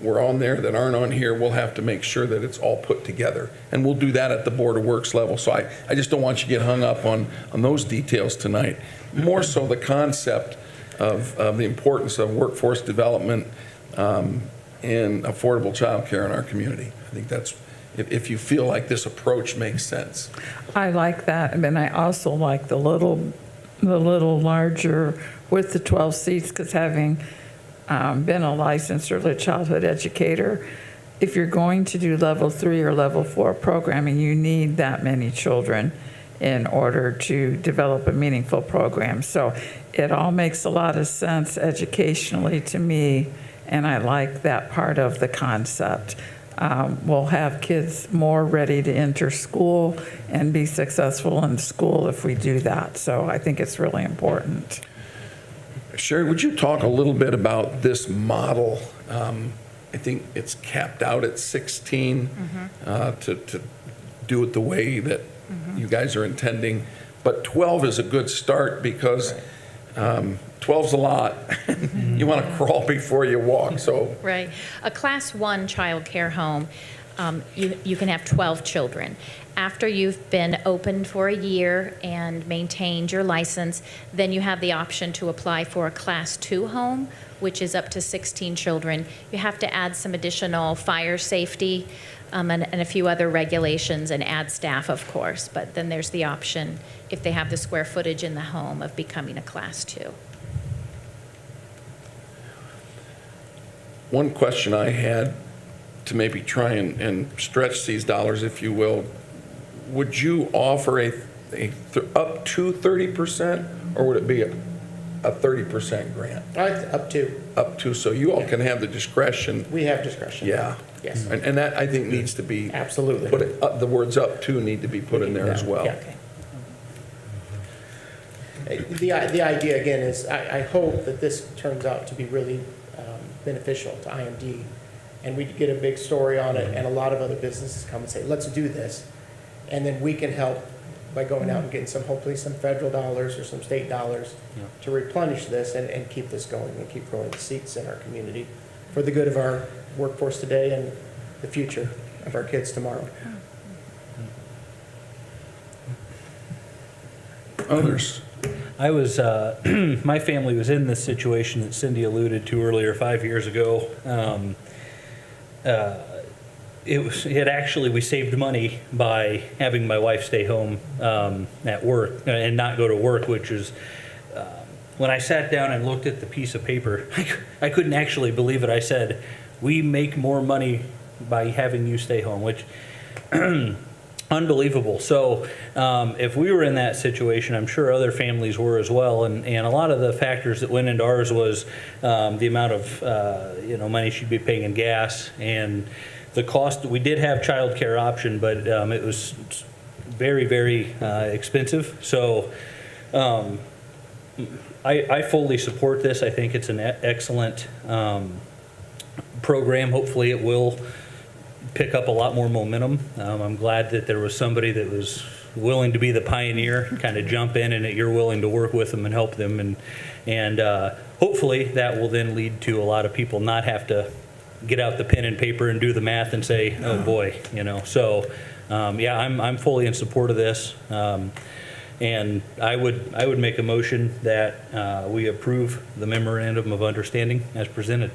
Speaker 1: were on there that aren't on here, we'll have to make sure that it's all put together. And we'll do that at the Board of Works level. So I just don't want you to get hung up on those details tonight. More so the concept of the importance of workforce development and affordable child care in our community. I think that's, if you feel like this approach makes sense.
Speaker 6: I like that, and then I also like the little larger with the 12 seats, because having been a licensed early childhood educator, if you're going to do level 3 or level 4 programming, you need that many children in order to develop a meaningful program. So it all makes a lot of sense educationally to me, and I like that part of the concept. We'll have kids more ready to enter school and be successful in school if we do that. So I think it's really important.
Speaker 1: Sherry, would you talk a little bit about this model? I think it's capped out at 16 to do it the way that you guys are intending. But 12 is a good start because 12's a lot. You want to crawl before you walk. So
Speaker 17: Right. A Class 1 child care home, you can have 12 children. After you've been open for a year and maintained your license, then you have the option to apply for a Class 2 home, which is up to 16 children. You have to add some additional fire safety and a few other regulations and add staff, of course. But then there's the option, if they have the square footage in the home, of becoming a Class 2.
Speaker 1: One question I had to maybe try and stretch these dollars, if you will, would you offer up to 30%, or would it be a 30% grant?
Speaker 16: Up to.
Speaker 1: Up to, so you all can have the discretion.
Speaker 16: We have discretion.
Speaker 1: Yeah.
Speaker 16: Yes.
Speaker 1: And that, I think, needs to be.
Speaker 16: Absolutely.
Speaker 1: The words up to need to be put in there as well.
Speaker 16: Yeah. The idea, again, is I hope that this turns out to be really beneficial to IMD, and we get a big story on it, and a lot of other businesses come and say, let's do this. And then we can help by going out and getting hopefully some federal dollars or some state dollars to replenish this and keep this going and keep growing the seats in our community for the good of our workforce today and the future of our kids tomorrow.
Speaker 1: Others?
Speaker 18: I was, my family was in this situation that Cindy alluded to earlier 5 years ago. We saved money by having my wife stay home at work and not go to work, which is, when I sat down and looked at the piece of paper, I couldn't actually believe it. I said, we make more money by having you stay home, which unbelievable. So if we were in that situation, I'm sure other families were as well. And a lot of the factors that went into ours was the amount of money she'd be paying in gas and the cost. We did have child care option, but it was very, very expensive. So I fully support this. I think it's an excellent program. Hopefully it will pick up a lot more momentum. I'm glad that there was somebody that was willing to be the pioneer, kind of jump in, and that you're willing to work with them and help them. And hopefully that will then lead to a lot of people not have to get out the pen and paper and do the math and say, oh boy, So I'm fully in support of this. And I would make a motion that we approve the memorandum of understanding as presented.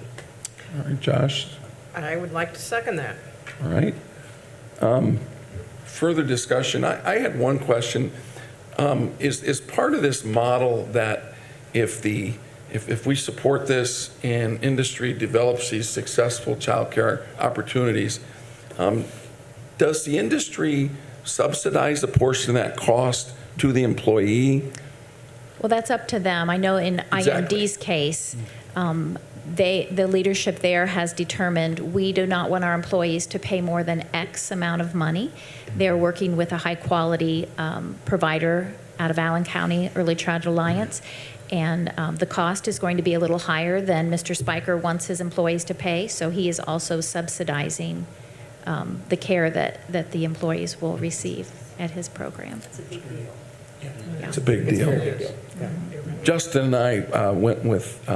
Speaker 1: All right, Josh.
Speaker 14: I would like to second that.
Speaker 1: All right. Further discussion. I had one question. Is part of this model that if we support this and industry develops these successful child care opportunities, does the industry subsidize a portion of that cost to the employee?
Speaker 17: Well, that's up to them. I know in IMD's case, the leadership there has determined we do not want our employees to pay more than X amount of money. They're working with a high-quality provider out of Allen County, Early Childhood Alliance, and the cost is going to be a little higher than Mr. Spiker wants his employees to pay, so he is also subsidizing the care that the employees will receive at his program.
Speaker 4: It's a big deal.
Speaker 1: It's a big deal. Justin and I went with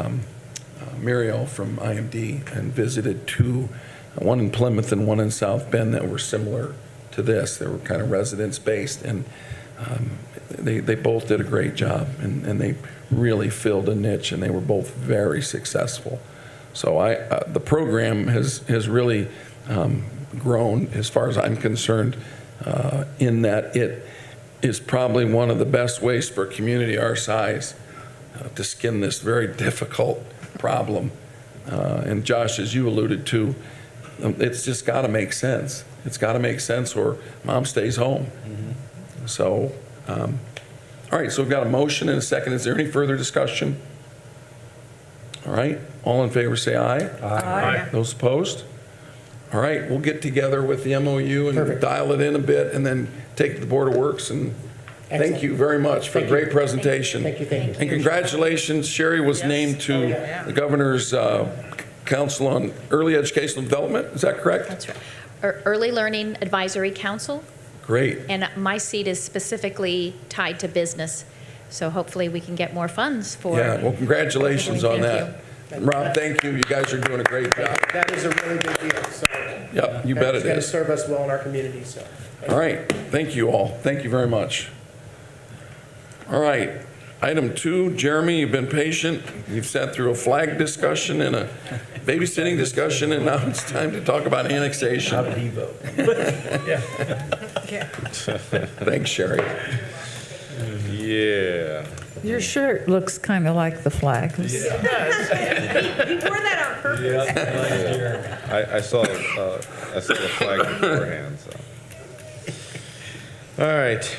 Speaker 1: Muriel from IMD and visited two, one in Plymouth and one in South Bend, that were similar to this. They were kind of residence-based, and they both did a great job, and they really filled a niche, and they were both very successful. So the program has really grown, as far as I'm concerned, in that it is probably one of the best ways for a community our size to skin this very difficult problem. And Josh, as you alluded to, it's just got to make sense. It's got to make sense, or mom stays home. Mm-hmm. So, all right, so we've got a motion and a second. Is there any further discussion? All right, all in favor say aye.
Speaker 14: Aye.
Speaker 1: Those opposed? All right, we'll get together with the MOU and dial it in a bit, and then take it to the Board of Works. And thank you very much for a great presentation.
Speaker 16: Thank you.
Speaker 1: And congratulations, Sherry was named to the Governor's Council on Early Educational Development. Is that correct?
Speaker 17: That's right. Early Learning Advisory Council.
Speaker 1: Great.
Speaker 17: And my seat is specifically tied to business, so hopefully we can get more funds for.
Speaker 1: Yeah, well, congratulations on
Speaker 17: Thank
Speaker 1: that. Rob, thank you. You guys are doing a great job.
Speaker 16: That is a really big deal. So,
Speaker 1: Yep, you bet it
Speaker 16: it's going to
Speaker 1: is.
Speaker 16: serve us well in our community. So,
Speaker 1: All right, thank you all. Thank you very much. All right, Item 2, Jeremy, you've been patient. You've sat through a flag discussion and a babysitting discussion, and now it's time to talk about annexation.
Speaker 18: How did he vote?
Speaker 1: Thanks, Sherry.
Speaker 5: Yeah.
Speaker 6: Your shirt looks kind of like the flag.
Speaker 4: He wore that on purpose.
Speaker 5: I saw the flag beforehand. So. All right.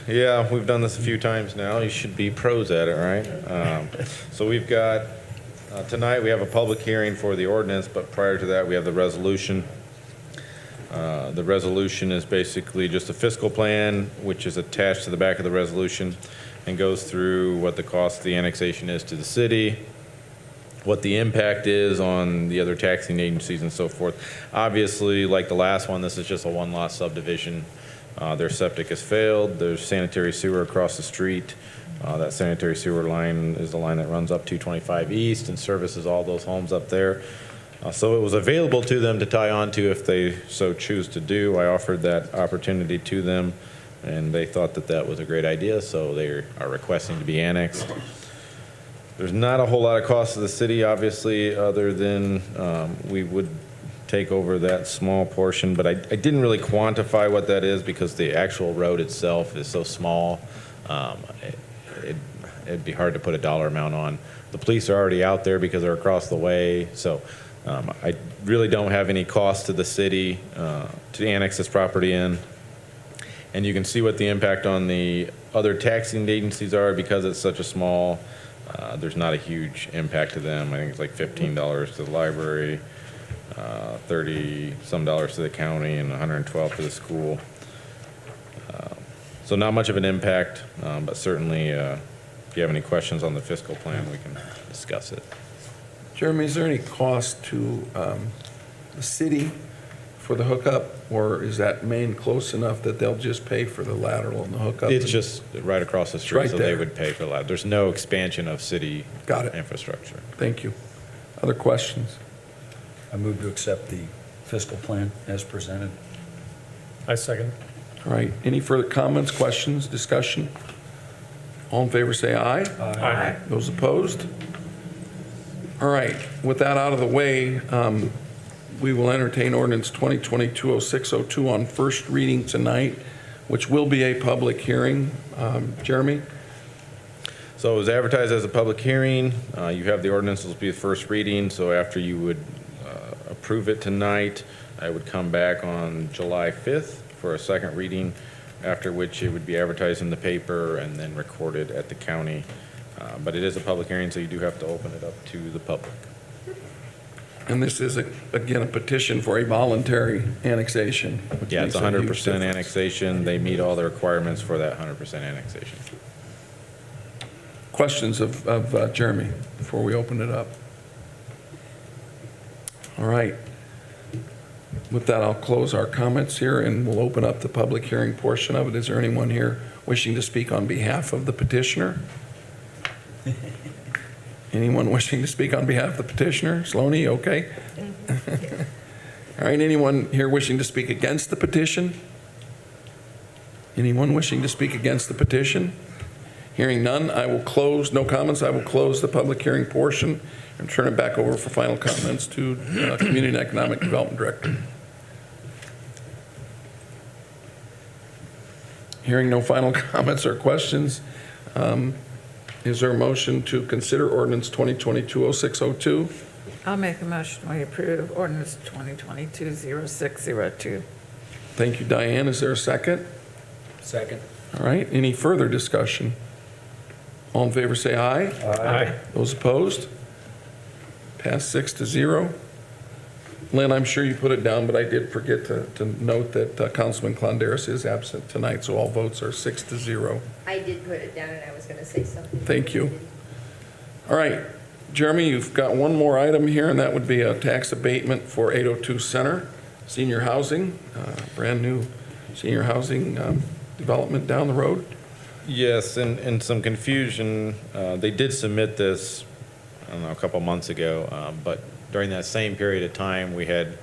Speaker 5: Yeah, we've done this a few times now. You should be pros at it, right? So we've got tonight we have a public hearing for the ordinance, but prior to that we have the resolution. The resolution is basically just a fiscal plan, which is attached to the back of the resolution and goes through what the cost of the annexation is to the city, what the impact is on the other taxing agencies and so forth. Obviously, like the last one, this is just a one-lot subdivision. Their septic has failed. There's sanitary sewer across the street. That sanitary sewer line is the line that runs up 225 East and services all those homes up there. So it was available to them to tie on to if they so choose to do. I offered that opportunity to them, and they thought that that was a great idea, so they are requesting to be annexed. There's not a whole lot of cost to the city, obviously, other than we would take over that small portion, but I didn't really quantify what that is because the actual road itself is so small. It'd be hard to put a dollar amount on. The police are already out there because they're across the way, so I really don't have any cost to the city to annex this property in. And you can see what the impact on the other taxing agencies are because it's such a small, there's not a huge impact to them. I think it's like $15 to the library, $30 some to the county, and $112 to the school. So not much of an impact, but certainly if you have any questions on the fiscal plan, we can discuss it.
Speaker 1: Jeremy, is there any cost to the city for the hookup, or is that main close enough that they'll just pay for the lateral and the hookup?
Speaker 5: It's just right across the street,
Speaker 1: right
Speaker 5: so
Speaker 1: there.
Speaker 5: they would pay for that. There's no expansion of city
Speaker 1: Got it.
Speaker 5: infrastructure.
Speaker 1: Thank you. Other questions?
Speaker 19: I move to accept the fiscal plan as presented.
Speaker 13: I second.
Speaker 1: All right, any further comments, questions, discussion? All in favor say aye.
Speaker 13: Aye.
Speaker 1: Those opposed? All right, with that out of the way, we will entertain ordinance 2022-0602 on first reading tonight, which will be a public hearing. Jeremy?
Speaker 5: So it was advertised as a public hearing. You have the ordinance, this will be the first reading, so after you would approve it tonight, I would come back on July 5th for a second reading, after which it would be advertised in the paper and then recorded at the county. But it is a public hearing, so you do have to open it up to the public.
Speaker 1: And this is, again, a petition for a voluntary annexation.
Speaker 5: Yeah, it's 100% annexation. They meet all the requirements for that 100% annexation.
Speaker 1: Questions of Jeremy before we open it up? All right. With that, I'll close our comments here and we'll open up the public hearing portion of it. Is there anyone here wishing to speak on behalf of the petitioner? Anyone wishing to speak on behalf of the petitioner? Sloaney, okay. All right, anyone here wishing to speak against the petition? Anyone wishing to speak against the petition? Hearing none, I will close, no comments, I will close the public hearing portion and turn it back over for final comments to Community and Economic Development Director. Hearing no final comments or questions, is there a motion to consider ordinance 2022-0602?
Speaker 6: I'll make a motion, we approve ordinance 2022-0602.
Speaker 1: Thank you, Diane. Is there a second?
Speaker 19: Second.
Speaker 1: All right, any further discussion? All in favor say aye.
Speaker 13: Aye.
Speaker 1: Those opposed? Passed 6-0. Lynn, I'm sure you put it down, but I did forget to note that Councilman Clondaris is absent tonight, so all votes are 6-0.
Speaker 4: I did put it down and I was going to say something.
Speaker 1: Thank you. All right, Jeremy, you've got one more item here, and that would be a tax abatement for 802 Center, senior housing, brand new senior housing development down the road.
Speaker 5: Yes, and some confusion. They did submit this, I don't know, a couple months ago, but during that same period of time, we had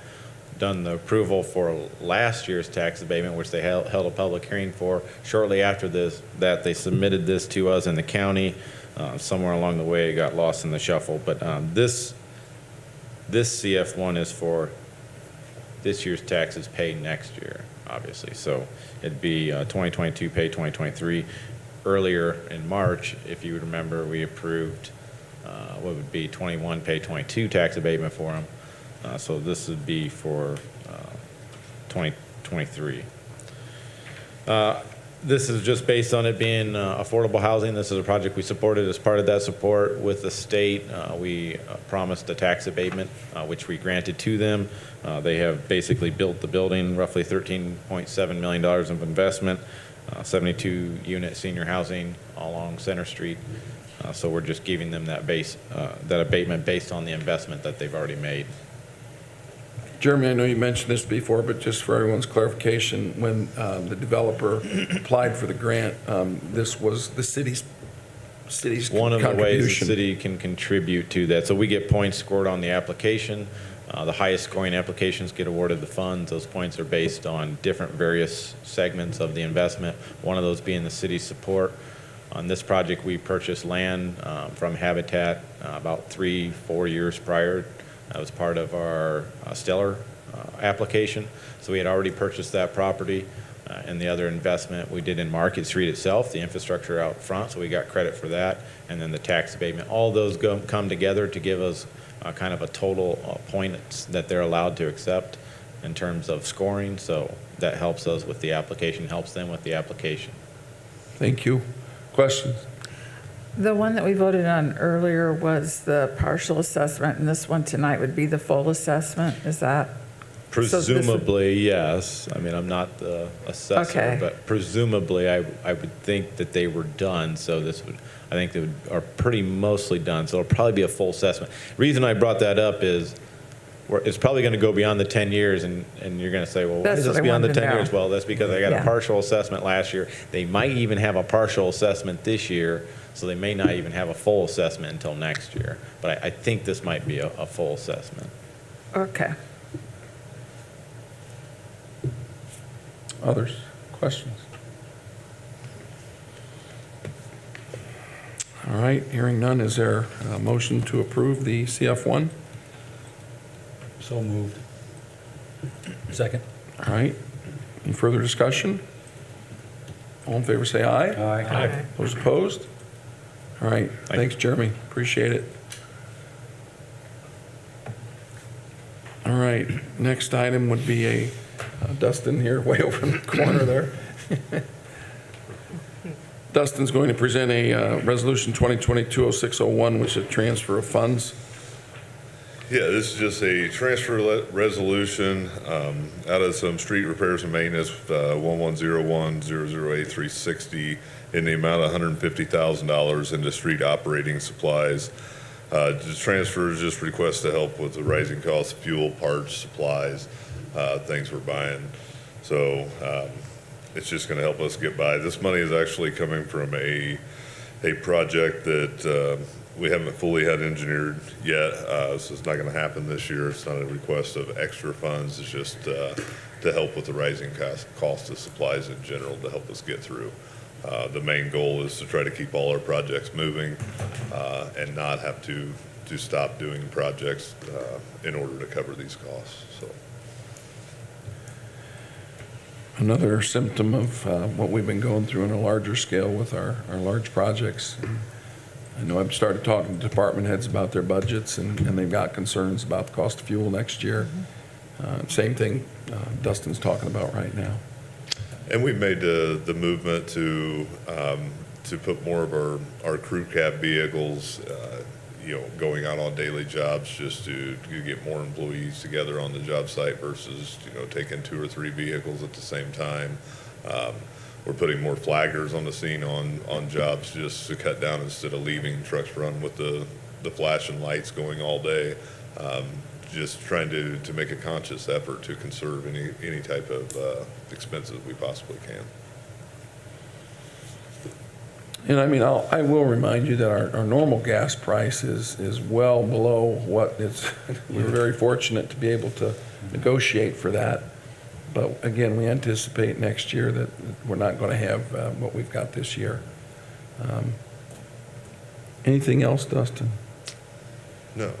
Speaker 20: done the approval for last year's tax abatement, which they held a public hearing for. Shortly after that they submitted this to us in the county. Somewhere along the way it got lost in the shuffle. But this CF1 is for this year's taxes paid next year, obviously. So it'd be 2022 paid 2023. Earlier in March, if you remember, we approved what would be 21 pay 22 tax abatement for them. So this would be for 2023. This is just based on it being affordable housing. This is a project we supported. As part of that support with the state, we promised a tax abatement, which we granted to them. They have basically built the building, roughly $13.7 million of investment, 72 unit senior housing all along Center Street. So we're just giving them that abatement based on the investment that they've already made.
Speaker 1: Jeremy, I know you mentioned this before, but just for everyone's clarification, when the developer applied for the grant, this was the city's
Speaker 20: one of the ways the
Speaker 1: contribution.
Speaker 20: city can contribute to that. So we get points scored on the application. The highest scoring applications get awarded the funds. Those points are based on different various segments of the investment, one of those being the city's support. On this project, we purchased land from Habitat about 3-4 years prior. That was part of our Stellar application. So we had already purchased that property. And the other investment we did in Market Street itself, the infrastructure out front, so we got credit for that. And then the tax abatement. All those come together to give us kind of a total points that they're allowed to accept in terms of scoring. So that helps us with the application, helps them with the application.
Speaker 1: Thank you. Questions?
Speaker 6: The one that we voted on earlier was the partial assessment, and this one tonight would be the full assessment. Is that?
Speaker 20: Presumably, yes. I mean, I'm not the assessor,
Speaker 6: Okay.
Speaker 20: but presumably I would think that they were done. So I think they are pretty mostly done. So it'll probably be a full assessment. Reason I brought that up is it's probably going to go beyond the 10 years, and you're going to say, well, why
Speaker 6: That's
Speaker 20: is this
Speaker 6: what I
Speaker 20: beyond the
Speaker 6: wanted
Speaker 20: 10
Speaker 6: to
Speaker 20: years?
Speaker 6: know.
Speaker 20: Well, that's because I got
Speaker 6: Yeah.
Speaker 20: a partial assessment last year. They might even have a partial assessment this year, so they may not even have a full assessment until next year. But I think this might be a full assessment.
Speaker 6: Okay.
Speaker 1: Others? Questions? All right, hearing none, is there a motion to approve the CF1?
Speaker 19: So moved. Second.
Speaker 1: All right, any further discussion? All in favor say aye.
Speaker 19: Aye.
Speaker 1: Those opposed? All right, thanks, Jeremy, appreciate it. All right, next item would be Dustin here, way over in the corner there. Dustin's going to present a Resolution 2022-0601, which is a transfer of funds.
Speaker 21: Yeah, this is just a transfer resolution out of some street repairs and maintenance, 1101-008-360, in the amount of $150,000 into street operating supplies. Just transfers, just requests to help with the rising cost of fuel, parts, supplies, things we're buying. So it's just going to help us get by. This money is actually coming from a project that we haven't fully had engineered yet, so it's not going to happen this year. It's not a request of extra funds. It's just to help with the rising cost of supplies in general to help us get through. The main goal is to try to keep all our projects moving and not have to stop doing projects in order to cover these costs. So.
Speaker 1: Another symptom of what we've been going through on a larger scale with our large projects. I know I've started talking to department heads about their budgets, and they've got concerns about the cost of fuel next year. Same thing Dustin's talking about right now.
Speaker 21: And we've made the movement to put more of our crew cab vehicles, going out on daily jobs, just to get more employees together on the job site versus taking 2 or 3 vehicles at the same time. We're putting more flaggers on the scene on jobs just to cut down instead of leaving trucks run with the flashing lights going all day. Just trying to make a conscious effort to conserve any type of expenses we possibly can.
Speaker 1: And I mean, I will remind you that our normal gas price is well below what it's, we're very fortunate to be able to negotiate for that. But again, we anticipate next year that we're not going to have what we've got this year. Anything else, Dustin?
Speaker 21: No,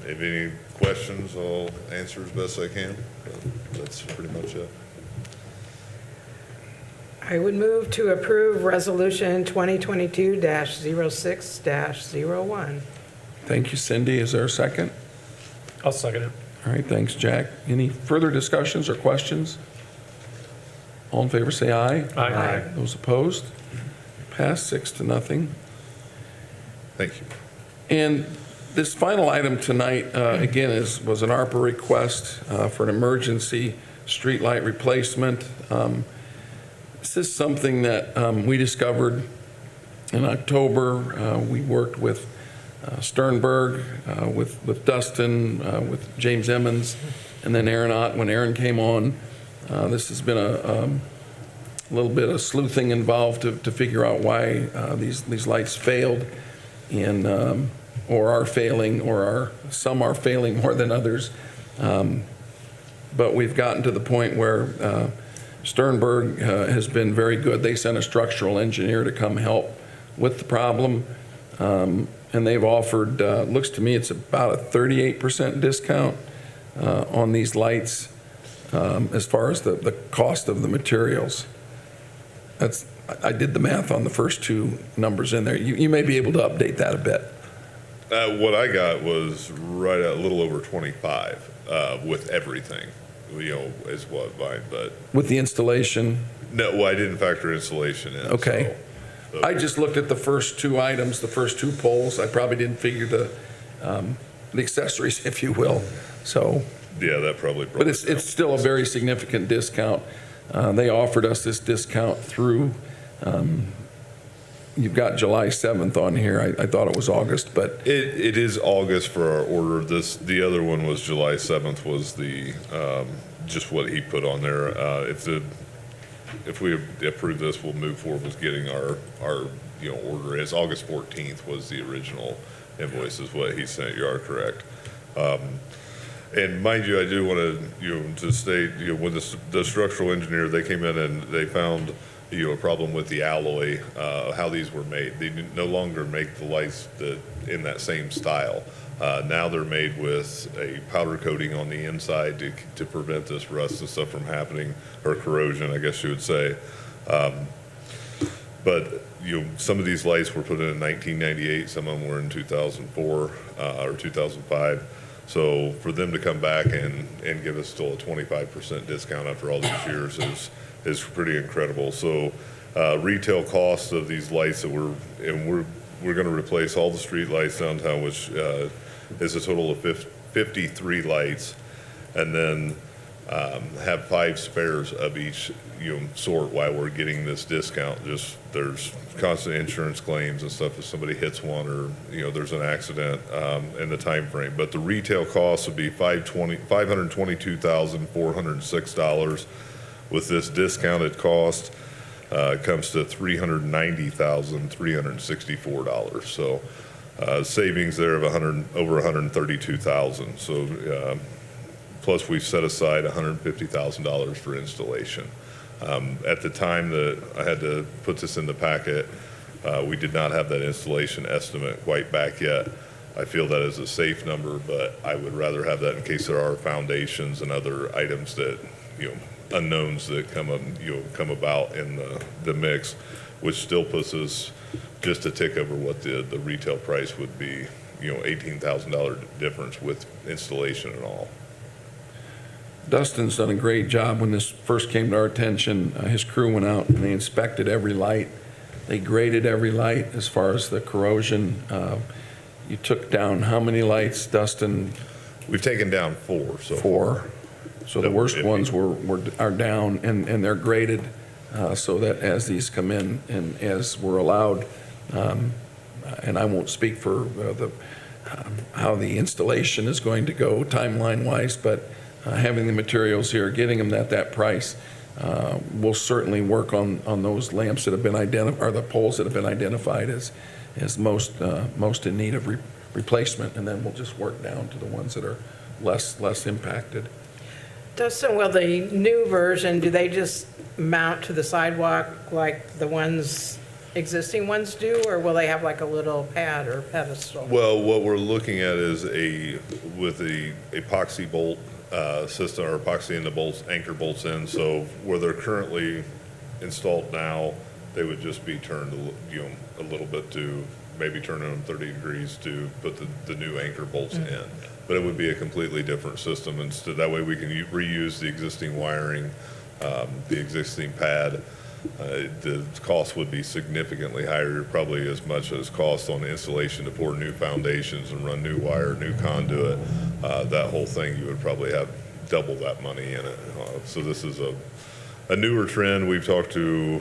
Speaker 21: if any questions, I'll answer as best I can. But that's pretty much it.
Speaker 14: I would move to approve Resolution 2022-06-01.
Speaker 1: Thank you, Cindy. Is there a second?
Speaker 13: I'll second it.
Speaker 1: All right, thanks, Jack. Any further discussions or questions? All in favor, say aye.
Speaker 13: Aye.
Speaker 1: Those opposed? Passed 6-0.
Speaker 21: Thank you.
Speaker 1: And this final item tonight, again, was an ARPA request for an emergency streetlight replacement. This is something that we discovered in October. We worked with Sternberg, with Dustin, with James Emmons, and then Aaron Ott when Aaron came on. This has been a little bit of sleuthing involved to figure out why these lights failed, and or are failing, or some are failing more than others. But we've gotten to the point where Sternberg has been very good. They sent a structural engineer to come help with the problem. And they've offered, looks to me, it's about a 38% discount on these lights as far as the cost of the materials. I did the math on the first two numbers in there. You may be able to update that a bit.
Speaker 21: What I got was right at a little over 25 with everything, is what mine, but.
Speaker 1: With the installation?
Speaker 21: No, well, I didn't factor installation in.
Speaker 1: Okay.
Speaker 21: So
Speaker 1: I just looked at the first two items, the first two poles. I probably didn't figure the accessories, if you will. So.
Speaker 21: Yeah, that probably.
Speaker 1: But it's still a very significant discount. They offered us this discount through, you've got July 7th on here. I thought it was August, but.
Speaker 21: It is August for our order. The other one was July 7th was the, just what he put on there. If we approve this, we'll move forward with getting our order. As August 14th was the original invoice, is what he sent. You are correct. And mind you, I do want to state, when the structural engineer, they came in and they found a problem with the alloy, how these were made. They no longer make the lights in that same style. Now they're made with a powder coating on the inside to prevent this rust and stuff from happening, or corrosion, I guess you would say. But some of these lights were put in 1998. Some of them were in 2004 or 2005. So for them to come back and give us still a 25% discount after all these years is pretty incredible. So retail costs of these lights that we're going to replace all the street lights downtown, which is a total of 53 lights, and then have 5 spares of each sort while we're getting this discount. Just there's constant insurance claims and stuff if somebody hits one or there's an accident in the time frame. But the retail cost would be $522,406. With this discounted cost, it comes to $390,364. So savings there of over $132,000. So plus we've set aside $150,000 for installation. At the time that I had to put this in the packet, we did not have that installation estimate quite back yet. I feel that is a safe number, but I would rather have that in case there are foundations and other items that, unknowns that come about in the mix, which still puts us just a tick over what the retail price would be, $18,000 difference with installation and all.
Speaker 1: Dustin's done a great job. When this first came to our attention, his crew went out and they inspected every light. They graded every light as far as the corrosion. You took down how many lights, Dustin?
Speaker 21: We've taken down 4. So
Speaker 1: 4. So the worst ones are down, and they're graded so that as these come in and as we're allowed, and I won't speak for how the installation is going to go timeline-wise, but having the materials here, getting them at that price, we'll certainly work on those lamps that have been identified, or the poles that have been identified as most in need of replacement, and then we'll just work down to the ones that are less impacted.
Speaker 14: Dustin, will the new version, do they just mount to the sidewalk like the existing ones do, or will they have like a little pad or pedestal?
Speaker 21: Well, what we're looking at is with the epoxy bolt system, or epoxy in the bolts, anchor bolts in. So where they're currently installed now, they would just be turned a little bit to maybe turn them 30 degrees to put the new anchor bolts in. But it would be a completely different system. Instead, that way we can reuse the existing wiring, the existing pad. The cost would be significantly higher, probably as much as cost on installation to pour new foundations and run new wire, new conduit. That whole thing, you would probably have double that money in it. So this is a newer trend. We've talked to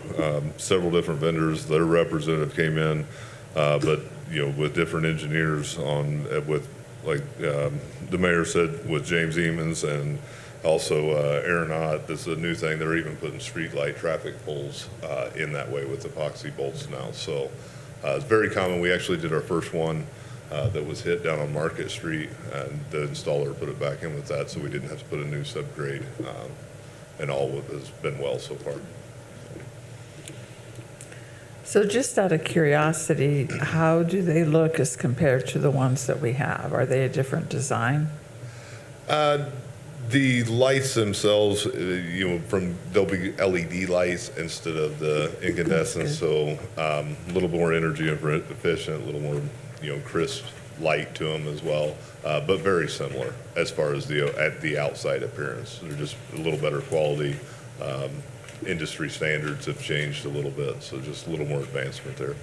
Speaker 21: several different vendors. Their representative came in, but with different engineers with like the mayor said, with James Emons and also Aaron Ott. This is a new thing. They're even putting street light traffic poles in that way with epoxy bolts now. So it's very common. We actually did our first one that was hit down on Market Street, and the installer put it back in with that, so we didn't have to put a new subgrade, and all has been well so far.
Speaker 6: So just out of curiosity, how do they look as compared to the ones that we have? Are they a different design?
Speaker 21: The lights themselves, they'll be LED lights instead of the incandescent, so a little more energy efficient, a little more, crisp light to them as well, but very similar as far as the outside appearance. They're just a little better quality. Industry standards have changed a little bit, so just a little more advancement there.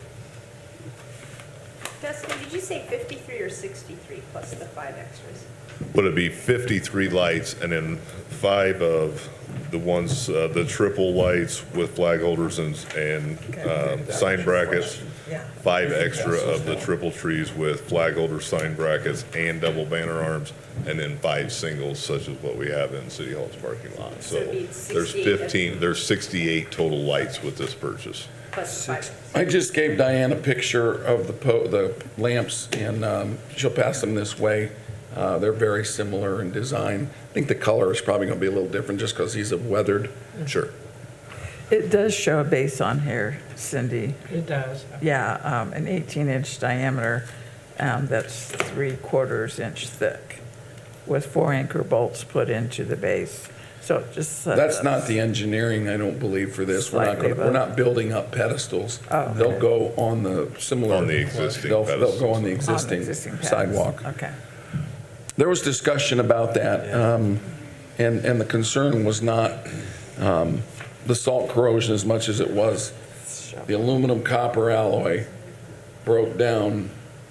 Speaker 4: Dustin, did you say 53 or 63 plus the 5 extras?
Speaker 21: Would it be 53 lights and then 5 of the ones, the triple lights with flag holders and sign brackets, 5 extra of the triple trees with flag holders, sign brackets, and double banner arms, and then 5 singles such as what we have in City Hall's parking lot. So there's 68 total lights with this purchase.
Speaker 4: Plus 5.
Speaker 1: I just gave Diane a picture of the lamps, and she'll pass them this way. They're very similar in design. I think the color is probably going to be a little different just because these have weathered. Sure.
Speaker 6: It does show a base on here, Cindy.
Speaker 14: It does.
Speaker 6: Yeah, an 18-inch diameter that's 3/4 inch thick with 4 anchor bolts put into the base. So just
Speaker 1: that's not the engineering, I don't believe, for this. We're not building up pedestals.
Speaker 6: Oh, okay.
Speaker 1: They'll go on the similar.
Speaker 21: On the existing
Speaker 1: They'll
Speaker 21: pedestals.
Speaker 1: go on the existing sidewalk.
Speaker 6: Okay.
Speaker 1: There was discussion about that, and the concern was not the salt corrosion as much as it was the aluminum copper alloy broke down,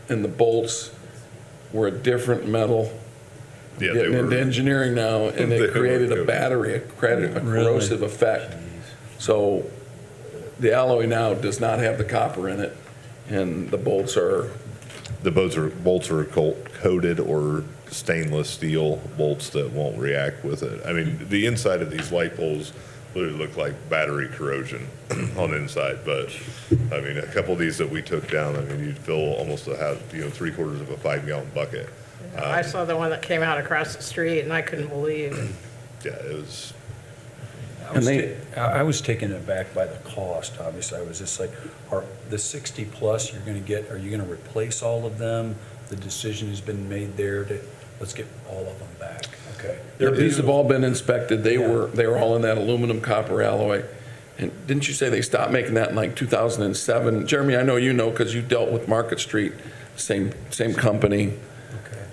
Speaker 1: and the bolts were a different metal.
Speaker 21: Yeah,
Speaker 1: Getting into engineering now, and it created a battery, a corrosive effect. So the alloy now does not have the copper in it, and the bolts are.
Speaker 21: The bolts are coated or stainless steel bolts that won't react with it. I mean, the inside of these light poles literally look like battery corrosion on the inside. But I mean, a couple of these that we took down, I mean, you'd fill almost 3/4 of a 5-gallon bucket.
Speaker 14: I saw the one that came out across the street, and I couldn't believe it.
Speaker 21: Yeah, it was.
Speaker 19: I was taken aback by the cost, obviously. I was just like, the 60 plus you're going to get, are you going to replace all of them? The decision has been made there to, let's get all of them back. Okay.
Speaker 1: These have all been inspected. They were all in that aluminum copper alloy. And didn't you say they stopped making that in like 2007? Jeremy, I know you know because you dealt with Market Street, same company.
Speaker 19: Okay.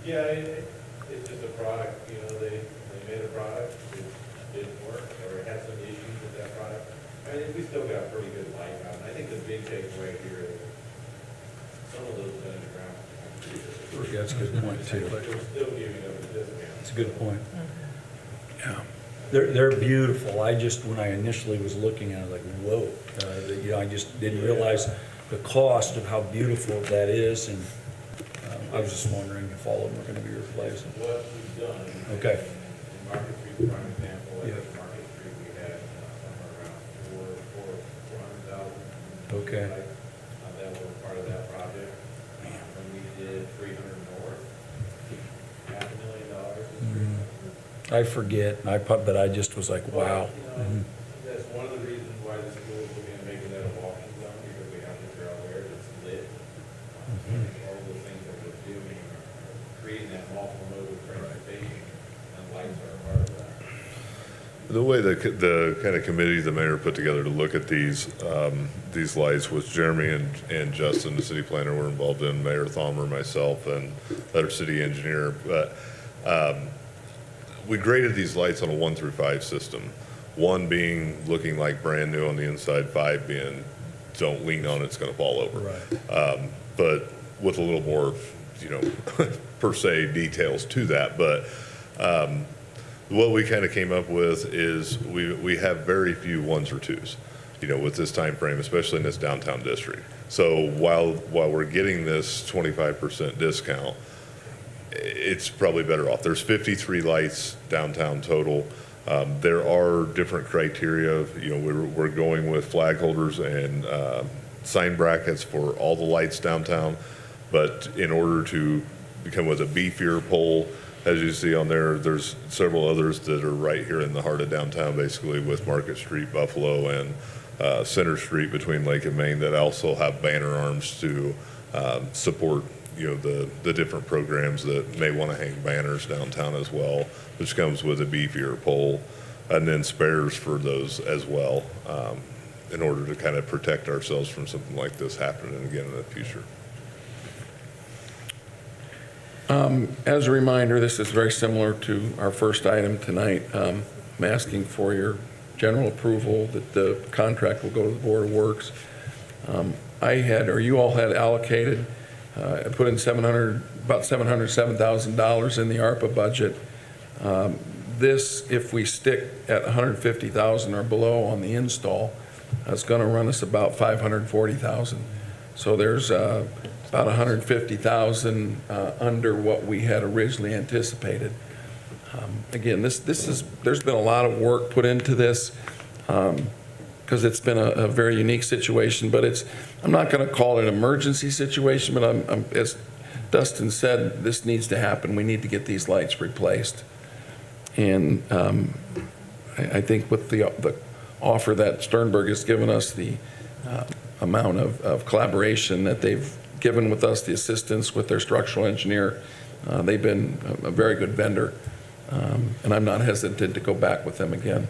Speaker 3: Yeah, it's just a product, they made a product, it didn't work, or it had some issues with that product. I mean, we still got pretty good life out. I think the big takeaway here is some of those underground.
Speaker 19: Yeah, that's a good point too.
Speaker 3: But they're still giving them a discount.
Speaker 19: That's a good point.
Speaker 1: Yeah.
Speaker 19: They're beautiful. When I initially was looking at it, like, whoa, I just didn't realize the cost of how beautiful that is, and I was just wondering if all of them are going to be replaced.
Speaker 3: What we've done.
Speaker 19: Okay.
Speaker 3: In Market Street, prime example, like Market Street, we had
Speaker 19: I forget, but I just was like, wow.
Speaker 3: That's one of the reasons why the school is looking at making that a walking zone, because we have the trail there that's lit. All the things that we're doing are creating that multiple mode of transportation, and lights are a part of that.
Speaker 21: The way the kind of committee the mayor put together to look at these lights was Jeremy and Justin, the city planner, were involved in, Mayor Thalmer, myself, and our city engineer. But we graded these lights on a 1 through 5 system. 1 being looking like brand new on the inside, 5 being don't lean on it, it's going to fall over.
Speaker 19: Right.
Speaker 21: But with a little more, per se details to that. But what we kind of came up with is we have very few 1s or 2s, with this time frame, especially in this downtown district. So while we're getting this 25% discount, it's probably better off. There's 53 lights downtown total. There are different criteria. We're going with flag holders and sign brackets for all the lights downtown. But in order to become with a beefier pole, as you see on there, there's several others that are right here in the heart of downtown, basically with Market Street, Buffalo, and Center Street between Lake and Main, that also have banner arms to support the different programs that may want to hang banners downtown as well, which comes with a beefier pole, and then spares for those as well, in order to kind of protect ourselves from something like this happening again in the future.
Speaker 1: As a reminder, this is very similar to our first item tonight. I'm asking for your general approval that the contract will go to the Board of Works. You all had allocated, I put in about $707,000 in the ARPA budget. This, if we stick at $150,000 or below on the install, it's going to run us about $540,000. So there's about $150,000 under what we had originally anticipated. Again, there's been a lot of work put into this because it's been a very unique situation. But I'm not going to call it an emergency situation. But as Dustin said, this needs to happen. We need to get these lights replaced. And I think with the offer that Sternberg has given us, the amount of collaboration that they've given with us, the assistance with their structural engineer, they've been a very good vendor. And I'm not hesitant to go back with them again.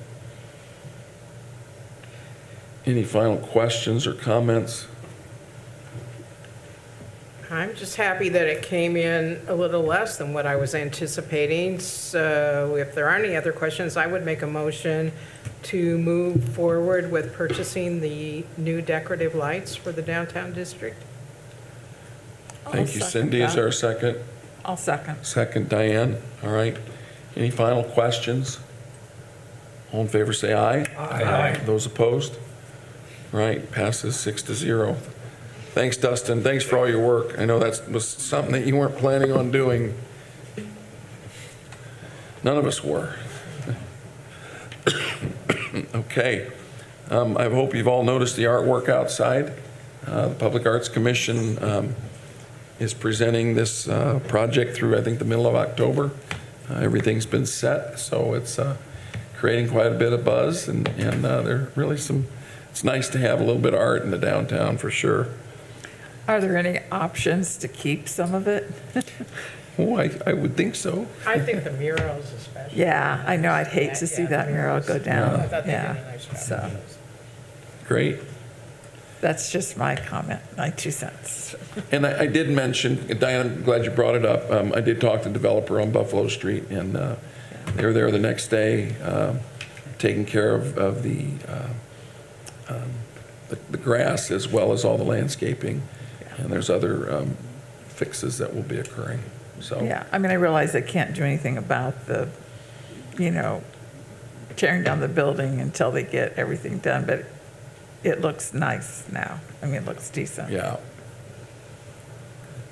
Speaker 1: Any final questions or comments?
Speaker 14: I'm just happy that it came in a little less than what I was anticipating. So if there aren't any other questions, I would make a motion to move forward with purchasing the new decorative lights for the downtown district.
Speaker 1: Thank you, Cindy. Is there a second?
Speaker 6: I'll second.
Speaker 1: Second, Diane. All right. Any final questions? All in favor, say aye.
Speaker 19: Aye.
Speaker 1: Those opposed? All right, passes 6-0. Thanks, Dustin. Thanks for all your work. I know that was something that you weren't planning on doing. None of us were. Okay. I hope you've all noticed the artwork outside. The Public Arts Commission is presenting this project through, I think, the middle of October. Everything's been set, so it's creating quite a bit of buzz, and there really it's nice to have a little bit of art in the downtown for sure.
Speaker 6: Are there any options to keep some of it?
Speaker 1: Oh, I would think so.
Speaker 14: I think the murals especially.
Speaker 6: Yeah, I know. I'd hate to see that mural go down.
Speaker 14: I thought they did
Speaker 6: Yeah,
Speaker 14: a nice job.
Speaker 6: so
Speaker 1: Great.
Speaker 6: that's just my comment, my 2 cents.
Speaker 1: And I did mention, Diane, I'm glad you brought it up. I did talk to the developer on Buffalo Street, and they were there the next day taking care of the grass as well as all the landscaping. And there's other fixes that will be occurring. So
Speaker 6: Yeah, I mean, I realize they can't do anything about the, tearing down the building until they get everything done, but it looks nice now. I mean, it looks decent.
Speaker 1: Yeah.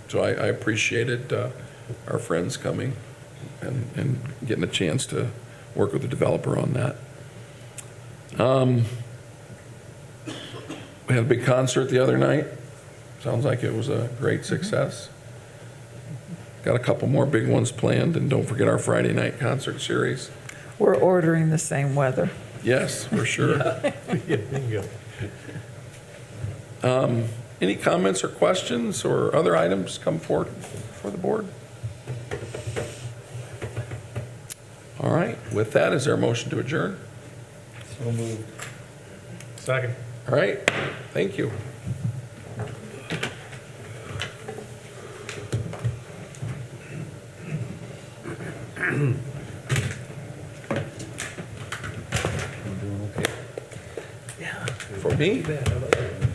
Speaker 1: So I appreciated our friends coming and getting a chance to work with the developer on that. We had a big concert the other night. Sounds like it was a great success. got a couple more big ones planned, and don't forget our Friday night concert series.
Speaker 6: We're ordering the same weather.
Speaker 1: Yes, for sure.
Speaker 13: Yeah, bingo.
Speaker 1: Any comments or questions or other items come forward for the board? All right, with that, is there a motion to adjourn?
Speaker 18: So moved.
Speaker 13: Second.
Speaker 1: All right, thank you.
Speaker 18: I'm doing okay.
Speaker 1: For me?
Speaker 18: How about that?